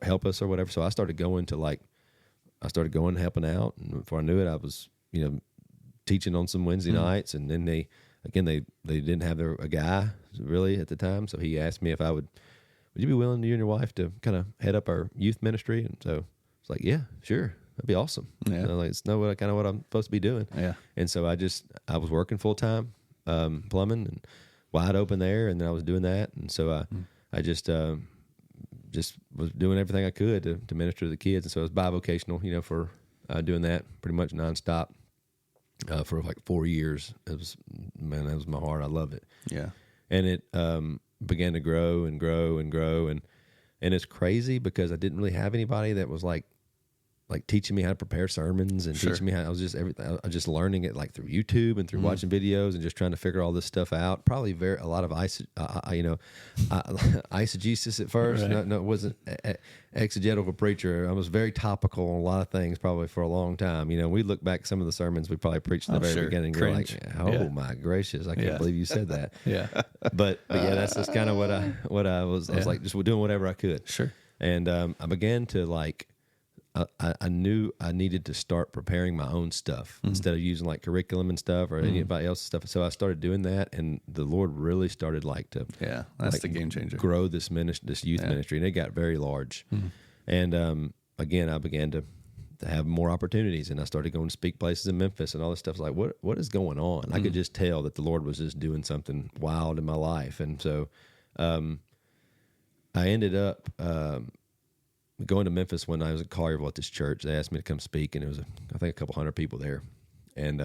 help us or whatever? So I started going and helping out. And before I knew it, I was, teaching on some Wednesday nights. And then they didn't have a guy really at the time. So he asked me if would you be willing, you and your wife, to kind of head up our youth ministry? And so it's like, yeah, sure. That'd be awesome. Yeah. It's kind of what I'm supposed to be doing. Yeah. And so I was working full time, plumbing and wide open there. And then I was doing that. And so I just was doing everything I could to minister to the kids. And so I was bivocational, for doing that pretty much nonstop for like 4 years. That was my heart. I love it. Yeah. And it began to grow and grow and grow. And it's crazy because I didn't really have anybody that was like teaching me how to prepare sermons and teaching me how. I was just learning it like through YouTube and through watching videos and just trying to figure all this stuff out. Probably a lot of eisegesis at first. Right. No, it wasn't exegetical preacher. I was very topical on a lot of things probably for a long time. We look back at some of the sermons we probably preached in the very beginning. You're like, oh my gracious, I can't believe you said that. But yeah, that's just kind of what I was. I was like just doing whatever I could. Sure. And I began to I knew I needed to start preparing my own stuff instead of using like curriculum and stuff or anybody else's stuff. So I started doing that, and the Lord really started that's the game changer. Grow this youth ministry, and it got very large. And again, I began to have more opportunities, and I started going to speak places in Memphis and all this stuff. Like, what is going on? I could just tell that the Lord was just doing something wild in my life, and so I ended up. Going to Memphis when I was at Collierville at this church. They asked me to come speak, and it was, I think, a couple hundred people there. And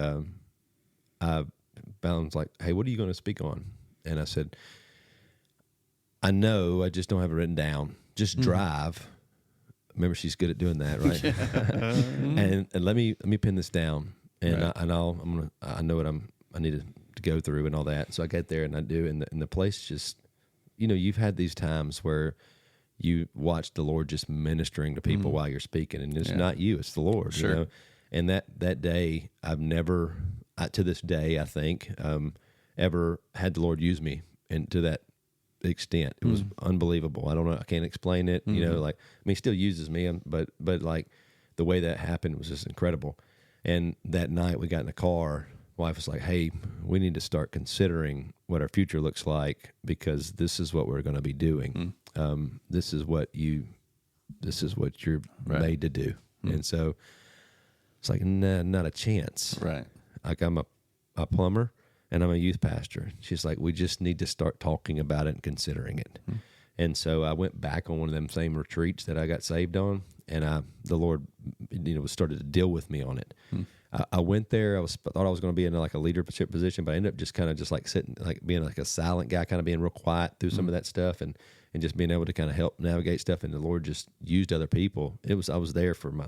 I was like, hey, what are you going to speak on? And I said, I know, I just don't have it written down. Just drive. Remember, she's good at doing that, right? and let me pin this down, and I know what I need to go through and all that. So I get there and I do, and the place just, you've had these times where you watch the Lord just ministering to people while you're speaking, and it's not you, it's the Lord. Sure. And that day, I've never, to this day, I think, ever had the Lord use me, and to that extent, it was unbelievable. I don't know, I can't explain it. He still uses me, but like the way that happened was just incredible. And that night, we got in the car. Wife was like, hey, we need to start considering what our future looks like, because this is what we're going to be doing. This is what you're made to do. And so it's like, nah, not a chance. Right. Like, I'm a plumber and I'm a youth pastor. She's like, we just need to start talking about it and considering it. And so I went back on one of them same retreats that I got saved on, and the Lord, started to deal with me on it. I went there. Thought I was going to be in like a leadership position, but I ended up just kind of just like sitting, like being like a silent guy, kind of being real quiet through some of that stuff, and just being able to kind of help navigate stuff. And the Lord just used other people. I was there for my,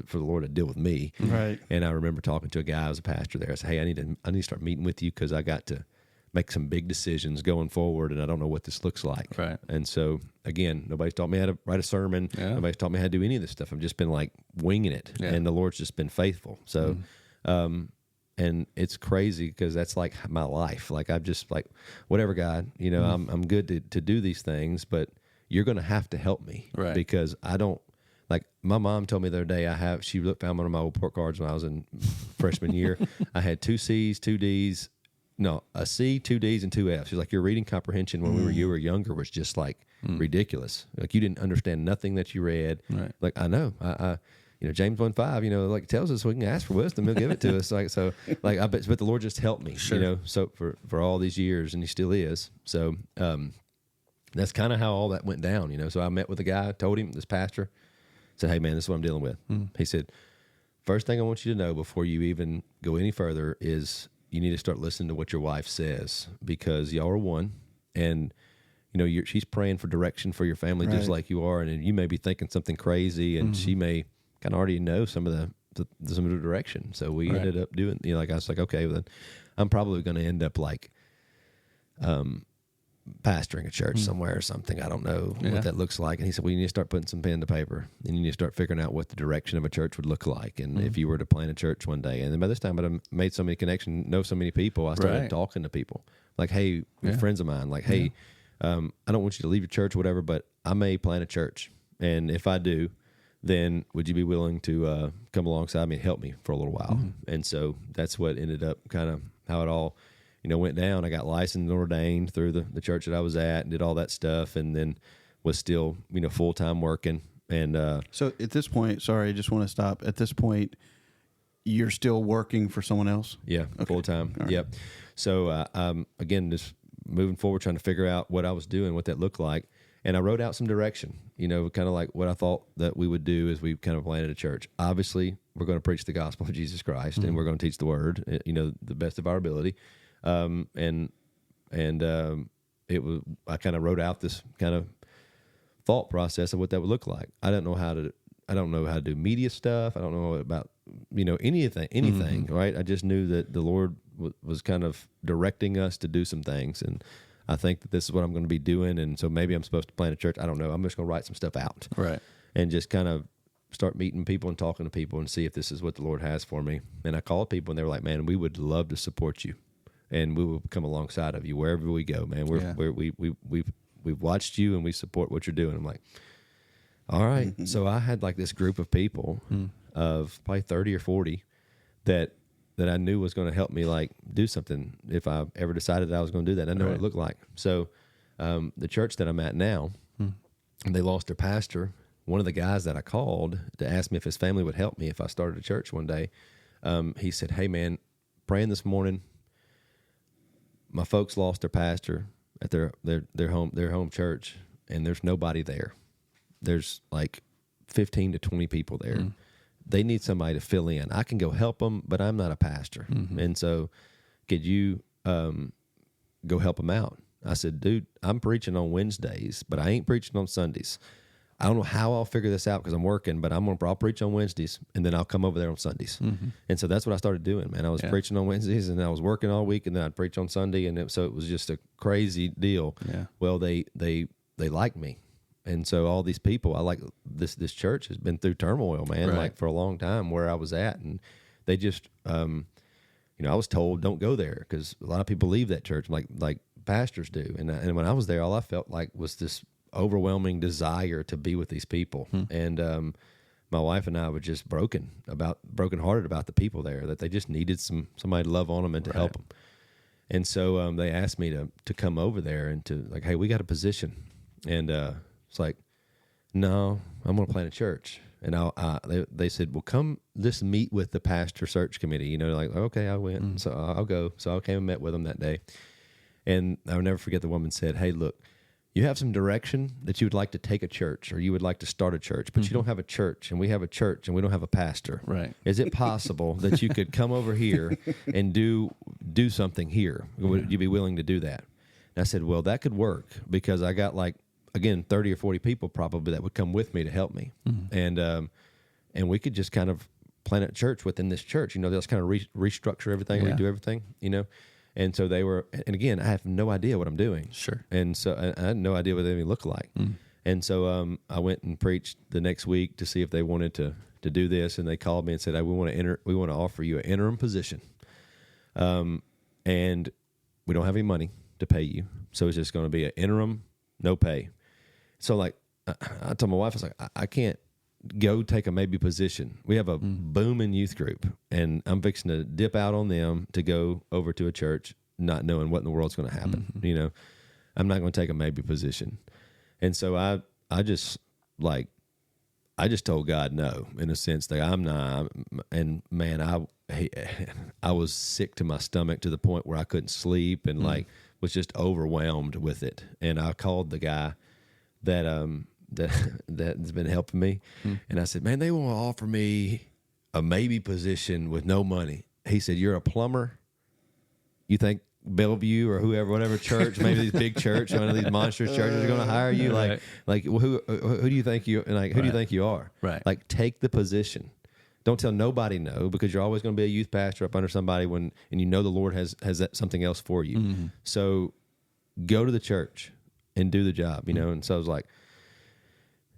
for the Lord to deal with me. Right. And I remember talking to a guy who was a pastor there. I said, hey, I need to start meeting with you, because I got to make some big decisions going forward, and I don't know what this looks like. Right. And so again, nobody's taught me how to write a sermon. Yeah. Nobody's taught me how to do any of this stuff. I've just been like winging it, and the Lord's just been faithful. So, and it's crazy because that's like my life. Like, I've just like, whatever, God, I'm good to do these things, but you're going to have to help me, right? Because I don't, like, my mom told me the other day, she found one of my old report cards when I was in freshman year. I had 2 C's, 2 D's. No, a C, 2 D's, and 2 F's. She's like, your reading comprehension when you were younger was just like ridiculous. Like, you didn't understand nothing that you read. Right. Like, I know, I James 1:5, like, tells us we can ask for wisdom, He'll give it to us. Like, so, like, but the Lord just helped me, so for all these years, and He still is. So, that's kind of how all that went down, So I met with a guy, told him, this pastor, said, hey man, this is what I'm dealing with. He said, first thing I want you to know before you even go any further is, you need to start listening to what your wife says, because y'all are one, and she's praying for direction for your family, just like you are, and you may be thinking something crazy, and she may kind of already know some of some direction. So we ended up doing, like I was like, okay, well, then I'm probably going to end up like pastoring a church somewhere or something. I don't know what that looks like. And he said, well, you need to start putting some pen to paper, and you need to start figuring out what the direction of a church would look like. And if you were to plant a church one day, and then by this time I'd made so many connections, know so many people, I started talking to people like, hey, friends of mine, like, hey, I don't want you to leave your church or whatever, but I may plant a church. And if I do, then would you be willing to come alongside me and help me for a little while? And so that's what ended up kind of how it all, went down. I got licensed and ordained through the church that I was at and did all that stuff, and then was still, full-time working. And so at this point, sorry, I just want to stop. At this point, you're still working for someone else? Yeah, okay. Full-time. Right. Yep. So, again, just moving forward, trying to figure out what I was doing, what that looked like. And I wrote out some direction, kind of like what I thought that we would do as we kind of planted a church. Obviously, we're going to preach the gospel of Jesus Christ, and we're going to teach the word, the best of our ability. It was, I kind of wrote out this kind of thought process of what that would look like. I don't know how to do media stuff. I don't know about, anything, right? I just knew that the Lord was kind of directing us to do some things. And I think that this is what I'm going to be doing. And so maybe I'm supposed to plant a church. I don't know. I'm just going to write some stuff out. Right. And just kind of start meeting people and talking to people and see if this is what the Lord has for me. And I called people and they were like, man, we would love to support you. And we will come alongside of you wherever we go, man. We've watched you and we support what you're doing. I'm like, all right. So I had like this group of people of probably 30 or 40 that I knew was going to help me like do something if I ever decided that I was going to do that. I know what it looked like. So the church that I'm at now, they lost their pastor. One of the guys that I called to ask me if his family would help me if I started a church one day, he said, hey man, praying this morning, my folks lost their pastor at their home church, and there's nobody there. There's like 15 to 20 people there. They need somebody to fill in. I can go help them, but I'm not a pastor. And so could you go help them out? I said, dude, I'm preaching on Wednesdays, but I ain't preaching on Sundays. I don't know how I'll figure this out because I'm working, but I'll preach on Wednesdays, and then I'll come over there on Sundays. And so that's what I started doing, man. I was preaching on Wednesdays, and I was working all week, and then I'd preach on Sunday, and so it was just a crazy deal. Yeah. Well, they like me. And so all these people, I like this church has been through turmoil, man, like for a long time where I was at. And they just, I was told don't go there because a lot of people leave that church like pastors do. And when I was there, all I felt like was this overwhelming desire to be with these people. And my wife and I were just brokenhearted about the people there, that they just needed somebody to love on them and to help them. And so they asked me to come over there and to like, hey, we got a position. And it's like, no, I'm going to plant a church. And they said, well, come just meet with the pastor search committee. Like, okay, I went. So I'll go. So I came and met with them that day. And I'll never forget the woman said, hey, look, you have some direction that you would like to take a church or you would like to start a church, but you don't have a church, and we have a church and we don't have a pastor. Right. Is it possible that you could come over here and do something here? Would you be willing to do that? And I said, well, that could work because I got like, again, 30 or 40 people probably that would come with me to help me. And we could just kind of plant a church within this church. They'll just kind of restructure everything, redo everything, And so they were, and again, I have no idea what I'm doing. Sure. And so I had no idea what they even look like. And so I went and preached the next week to see if they wanted to do this. And they called me and said, hey, we want to offer you an interim position. And we don't have any money to pay you. So it's just going to be an interim, no pay. So like, I told my wife, I was like, I can't go take a maybe position. We have a booming youth group, and I'm fixing to dip out on them to go over to a church, not knowing what in the world's going to happen. I'm not going to take a maybe position. And so I just told God no, in a sense that I'm not. And man, I was sick to my stomach to the point where I couldn't sleep and like was just overwhelmed with it. And I called the guy that's been helping me. And I said, man, they want to offer me a maybe position with no money. He said, you're a plumber? You think Bellevue or whatever church, maybe these big church, one of these monstrous churches are going to hire you? Like, well, who do you think you, like, who do you think you are? Right. Like, take the position. Don't tell nobody no, because you're always going to be a youth pastor up under somebody and you know the Lord has that something else for you. Mm-hmm. So go to the church and do the job, you know? And so I was like,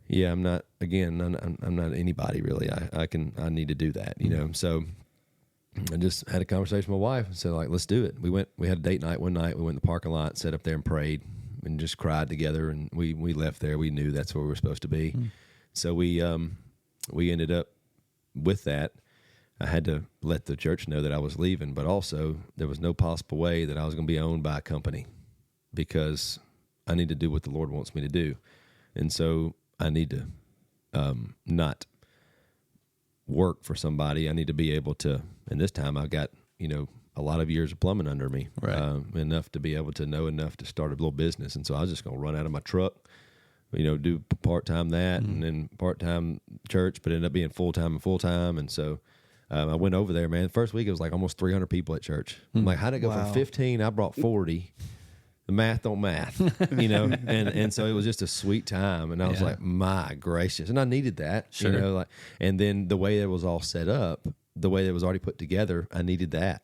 yeah, I'm not anybody really. I need to do that, you know? So I just had a conversation with my wife and said, like, let's do it. We had a date night one night. We went in the parking lot, sat up there and prayed and just cried together. And we left there. We knew that's where we were supposed to be. So we ended up with that. I had to let the church know that I was leaving, but also there was no possible way that I was going to be owned by a company, because I need to do what the Lord wants me to do. And so I need to not work for somebody. I need to be able to, and this time I've got, you know, a lot of years of plumbing under me, right. Enough to be able to know enough to start a little business. And so I was just going to run out of my truck, you know, do part-time that and then part-time church, but ended up being full-time and full-time. And so I went over there, man. The first week it was like almost 300 people at church. I'm like, how'd it go from 15? I brought 40. The math don't math, you know? and so it was just a sweet time. And I was like, my gracious. And I needed that, you know, like, and then the way it was all set up, the way that it was already put together, I needed that.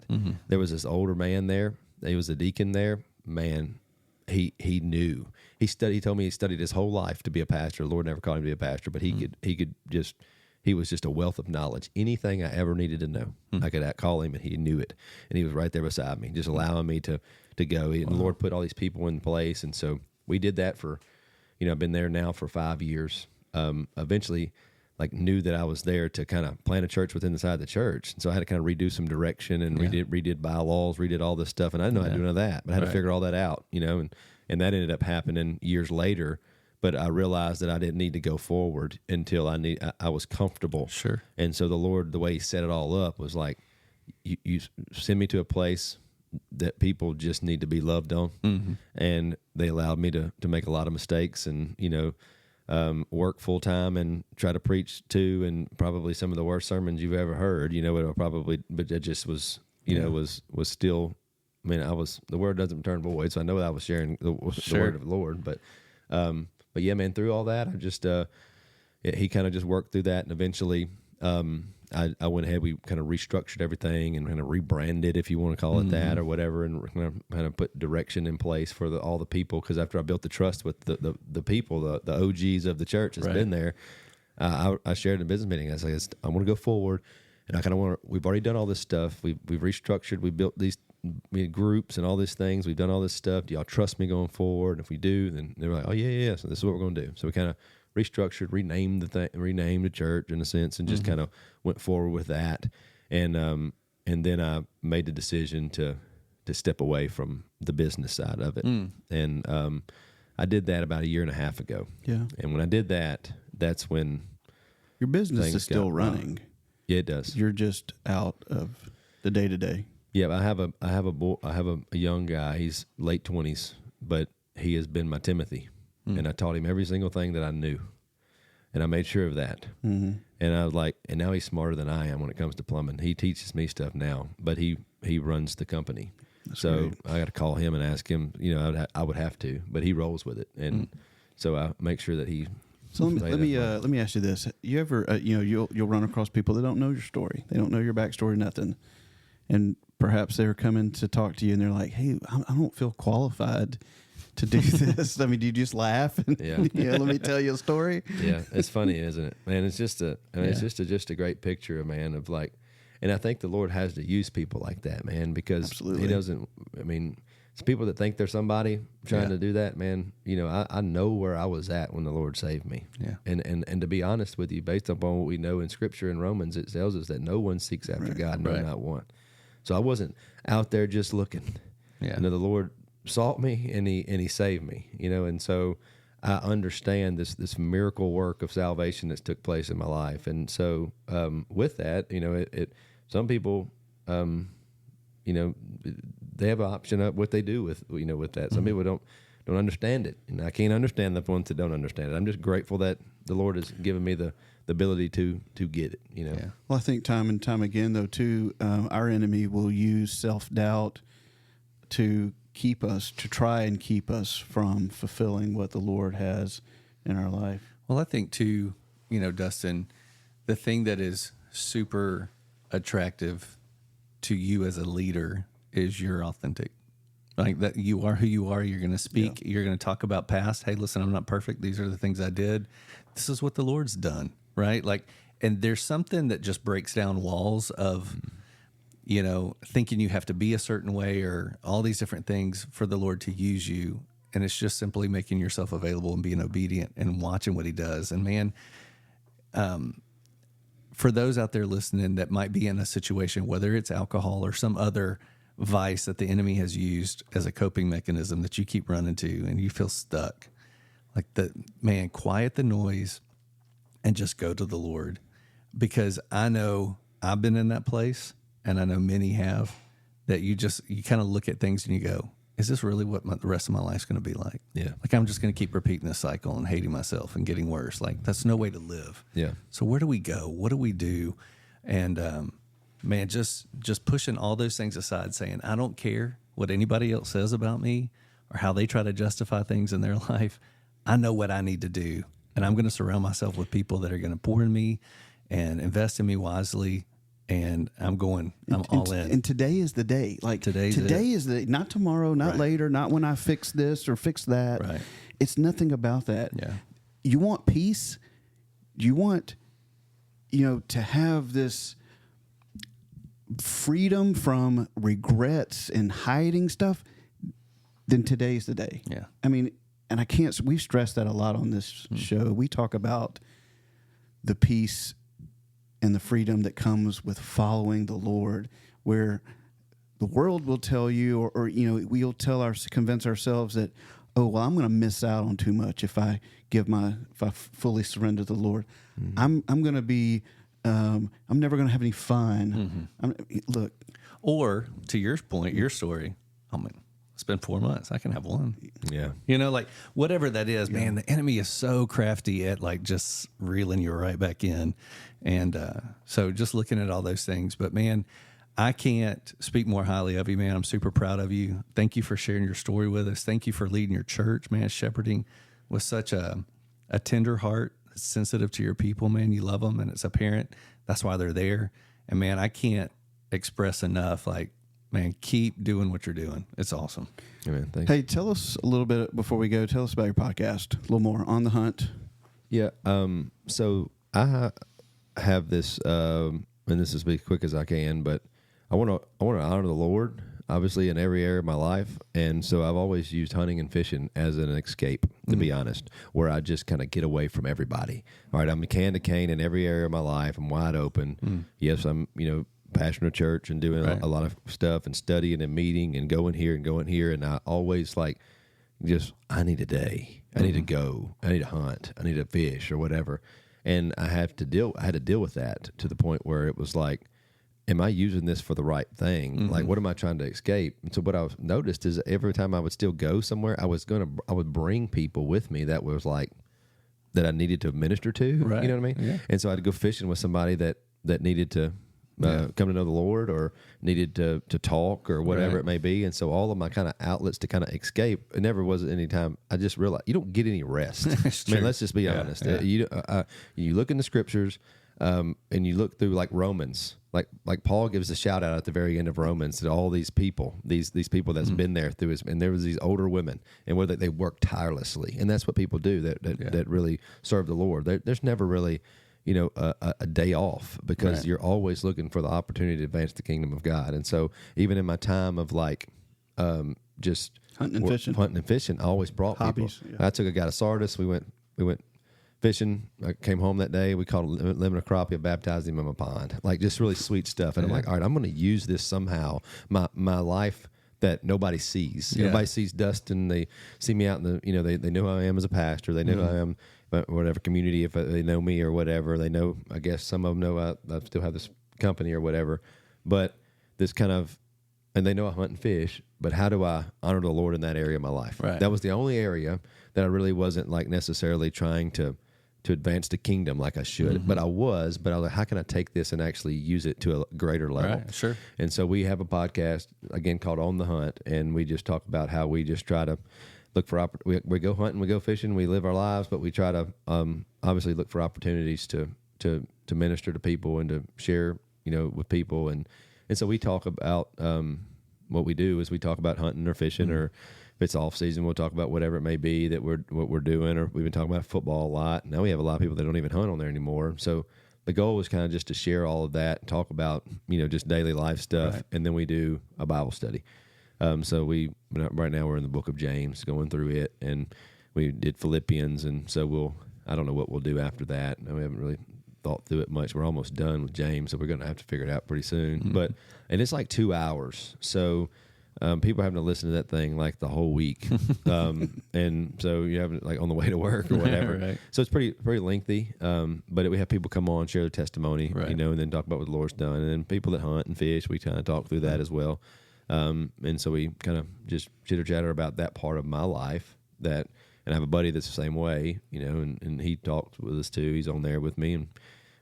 There was this older man there. He was a deacon there. Man, he knew. He told me he studied his whole life to be a pastor. The Lord never called him to be a pastor, but he was just a wealth of knowledge. Anything I ever needed to know, I could call him and he knew it. And he was right there beside me, just allowing me to go. And the Lord put all these people in place. And so we did that for, you know, I've been there now for 5 years. Eventually, like, knew that I was there to kind of plant a church within the side of the church. And so I had to kind of redo some direction and redid bylaws, redid all this stuff. And I didn't know how to do none of that, but I had to figure all that out, you know, and that ended up happening years later. But I realized that I didn't need to go forward until I was comfortable. Sure. And so the Lord, the way he set it all up was like, you send me to a place that people just need to be loved on. And they allowed me to make a lot of mistakes and, you know, work full time and try to preach to, and probably some of the worst sermons you've ever heard, you know, but it just was, you know, was still, I mean, the word doesn't return void. So I know that I was sharing the word of the Lord, but yeah, man, through all that, I just, he kind of just worked through that. And eventually, I went ahead, we kind of restructured everything and kind of rebranded, if you want to call it that or whatever, and kind of put direction in place for all the people. Because after I built the trust with the people, the OGs of the church that's been there, I shared in a business meeting. I was like, I want to go forward, and I kind of we've already done all this stuff. We've restructured, we built these groups and all these things. We've done all this stuff. Do y'all trust me going forward? And if we do, then they're like, oh yeah. So this is what we're going to do. So we kind of restructured, renamed the church in a sense, and just kind of went forward with that. And then I made the decision to step away from the business side of it. And I did that about 1.5 years ago. Yeah. And when I did that, that's when your business is still running. Yeah, it does. You're just out of the day to day. Yeah, I have a young guy. He's late 20s, but he has been my Timothy. And I taught him every single thing that I knew, and I made sure of that. And I was like, and now he's smarter than I am when it comes to plumbing. He teaches me stuff now, but he runs the company. That's so great. I got to call him and ask him. You know, I would have to, but he rolls with it, and so I make sure that he. So let me ask you this: you ever you'll run across people that don't know your story, they don't know your backstory, nothing, and perhaps they're coming to talk to you and they're like, hey, I don't feel qualified to do this. I mean, do you just laugh and let me tell you a story? Yeah, it's funny, isn't it, man? It's just just a great picture, man, of like, and I think the Lord has to use people like that, man, because He doesn't. I mean, it's people that think they're somebody trying to do that, man. You know, I know where I was at when the Lord saved me. Yeah, and to be honest with you, based upon what we know in Scripture in Romans, it tells us that no one seeks after God, no, not one. So I wasn't out there just looking. Yeah, you know, the Lord sought me and he saved me, you know, and so I understand this miracle work of salvation that's took place in my life. And so with that, you know, it some people you know, they have an option of what they do with that. Some people don't understand it, and I can't understand the ones that don't understand it. I'm just grateful that the Lord has given me the ability to get it, you know. Yeah. Well, I think time and time again, though, too, our enemy will use self-doubt to try and keep us from fulfilling what the Lord has in our life. Well, I think too, you know, Dustin, the thing that is super attractive to you as a leader is you're authentic. Like that you are who you are. You're going to speak. Yeah. You're going to talk about past. Hey, listen, I'm not perfect. These are the things I did. This is what the Lord's done, right? Like, and there's something that just breaks down walls of, thinking you have to be a certain way or all these different things for the Lord to use you. And it's just simply making yourself available and being obedient and watching what he does. And man, for those out there listening that might be in a situation, whether it's alcohol or some other vice that the enemy has used as a coping mechanism that you keep running to and you feel stuck, like quiet the noise and just go to the Lord. Because I know I've been in that place, and I know many have, that you kind of look at things and you go, is this really what the rest of my life's going to be like? Yeah. Like, I'm just going to keep repeating this cycle and hating myself and getting worse. Like, that's no way to live. Yeah. So where do we go? What do we do? And, just pushing all those things aside, saying, I don't care what anybody else says about me or how they try to justify things in their life. I know what I need to do, and I'm going to surround myself with people that are going to pour in me and invest in me wisely. And I'm all in. And today is the day. Like today is the, not tomorrow, not later, not when I fix this or fix that. Right. It's nothing about that. Yeah. You want peace. You want, to have this freedom from regrets and hiding stuff. Then today's the day. Yeah. I mean, and we stress that a lot on this show. We talk about the peace and the freedom that comes with following the Lord, where the world will tell you, or we'll convince ourselves that, oh, well, I'm going to miss out on too much if I fully surrender to the Lord. I'm going to be, I'm never going to have any fun. Look, or to your point, your story, it's been 4 months. I can have one. Yeah. Like whatever that is, man, the enemy is so crafty at like just reeling you right back in. And so just looking at all those things. But man, I can't speak more highly of you, man. I'm super proud of you. Thank you for sharing your story with us. Thank you for leading your church, man, shepherding with such a tender heart, sensitive to your people, man. You love them, and it's apparent. That's why they're there. And man, I can't express enough, like, man, keep doing what you're doing. It's awesome. Amen. Thanks. Hey, tell us a little bit before we go. Tell us about your podcast. A little more on the hunt. Yeah. So I have this, and this is as quick as I can, but I want to honor the Lord, obviously, in every area of my life. And so I've always used hunting and fishing as an escape, to be honest, where I just kind of get away from everybody. All right, I'm can to cane in every area of my life. I'm wide open. Yes, I'm, pastor of church and doing a lot of stuff and studying and meeting and going here. And I always I need a day. I need to go. I need to hunt. I need to fish or whatever. And I had to deal with that to the point where it was like, am I using this for the right thing? Like, what am I trying to escape? And so what I've noticed is every time I would still go somewhere, I would bring people with me that was like, that I needed to minister to. Right. You know what I mean? Yeah. And so I'd go fishing with somebody that needed to come to know the Lord or needed to talk or whatever it may be. And so all of my kind of outlets to kind of escape, it never was at any time. I just realized you don't get any rest. I mean, let's just be honest. Yeah. You look in the scriptures and you look through like Romans, like Paul gives a shout out at the very end of Romans to all these people, these people that's been there through and there was these older women and whether they work tirelessly. And that's what people do that really serve the Lord. There's never really, a day off because you're always looking for the opportunity to advance the kingdom of God. And so even in my time of just hunting and fishing, I always brought hobbies. People. Yeah. I took a guy to Sardis. We went fishing. I came home that day. We caught a lemon crappie. I baptized him in my pond. Like just really sweet stuff. And I'm like, all right, I'm going to use this somehow. My life that nobody sees. Yeah. Everybody sees Dustin. They see me out in the, they know who I am as a pastor. They know who I am. Whatever community, if they know me or whatever, they know, I guess some of them know I still have this company or whatever, but this kind of, and they know I hunt and fish, but how do I honor the Lord in that area of my life? Right. That was the only area that I really wasn't like necessarily trying to advance the kingdom like I should, but I was like, how can I take this and actually use it to a greater level? Right, sure. And so we have a podcast again called On the Hunt, and we just talk about how we just try to look for we go hunting, we go fishing, we live our lives, but we try to obviously look for opportunities to to minister to people and to share, with people. And so we talk about, what we do is we talk about hunting or fishing, or if it's off season, we'll talk about whatever it may be that what we're doing, or we've been talking about football a lot. Now we have a lot of people that don't even hunt on there anymore. So the goal is kind of just to share all of that, talk about, just daily life stuff. Right. And then we do a Bible study. So right now we're in the book of James, going through it, and we did Philippians. And so I don't know what we'll do after that. We haven't really thought through it much. We're almost done with James, so we're going to have to figure it out pretty soon. And it's like 2 hours. So people are having to listen to that thing like the whole week. And so you have it like on the way to work or whatever. Right. So it's pretty lengthy. But we have people come on, share their testimony, Right. and then talk about what the Lord's done. And then people that hunt and fish, we kind of talk through that as well. And so we kind of just chitter chatter about that part of my life and I have a buddy that's the same way, and he talks with us too. He's on there with me, and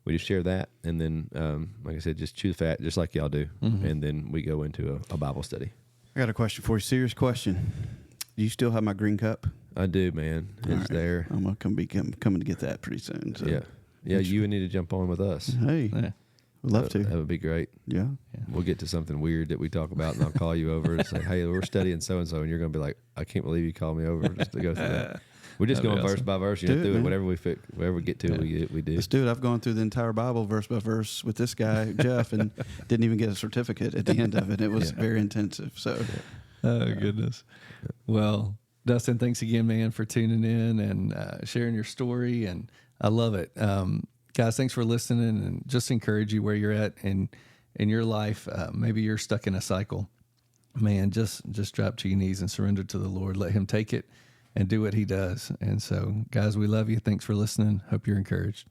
we just share that. And then, like I said, just chew the fat, just like y'all do. And then we go into a Bible study. I got a question for you. Serious question. Do you still have my green cup? I do, man. It's All right. there. I'm gonna coming to get that pretty soon. So. Yeah. You would need to jump on with us. Hey, Yeah. would love That to. would be great. Yeah. We'll get to something weird that we talk about, and I'll call you over and say, "Hey, we're studying so and so," and you're going to be like, "I can't believe you called me over just to go through that." We're just That'd going be verse awesome. by verse. Do it, Through it, man. whatever we get to, we do. Let's do it. I've gone through the entire Bible verse by verse with this guy, Jeff, and didn't even get a certificate at the end of it. It was very intensive. So, Oh, goodness. Well, Dustin, thanks again, man, for tuning in and sharing your story. And I love it. Guys, thanks for listening, and just encourage you where you're at in your life. Maybe you're stuck in a cycle. Man, just drop to your knees and surrender to the Lord. Let him take it and do what he does. And so, guys, we love you. Thanks for listening. Hope you're encouraged.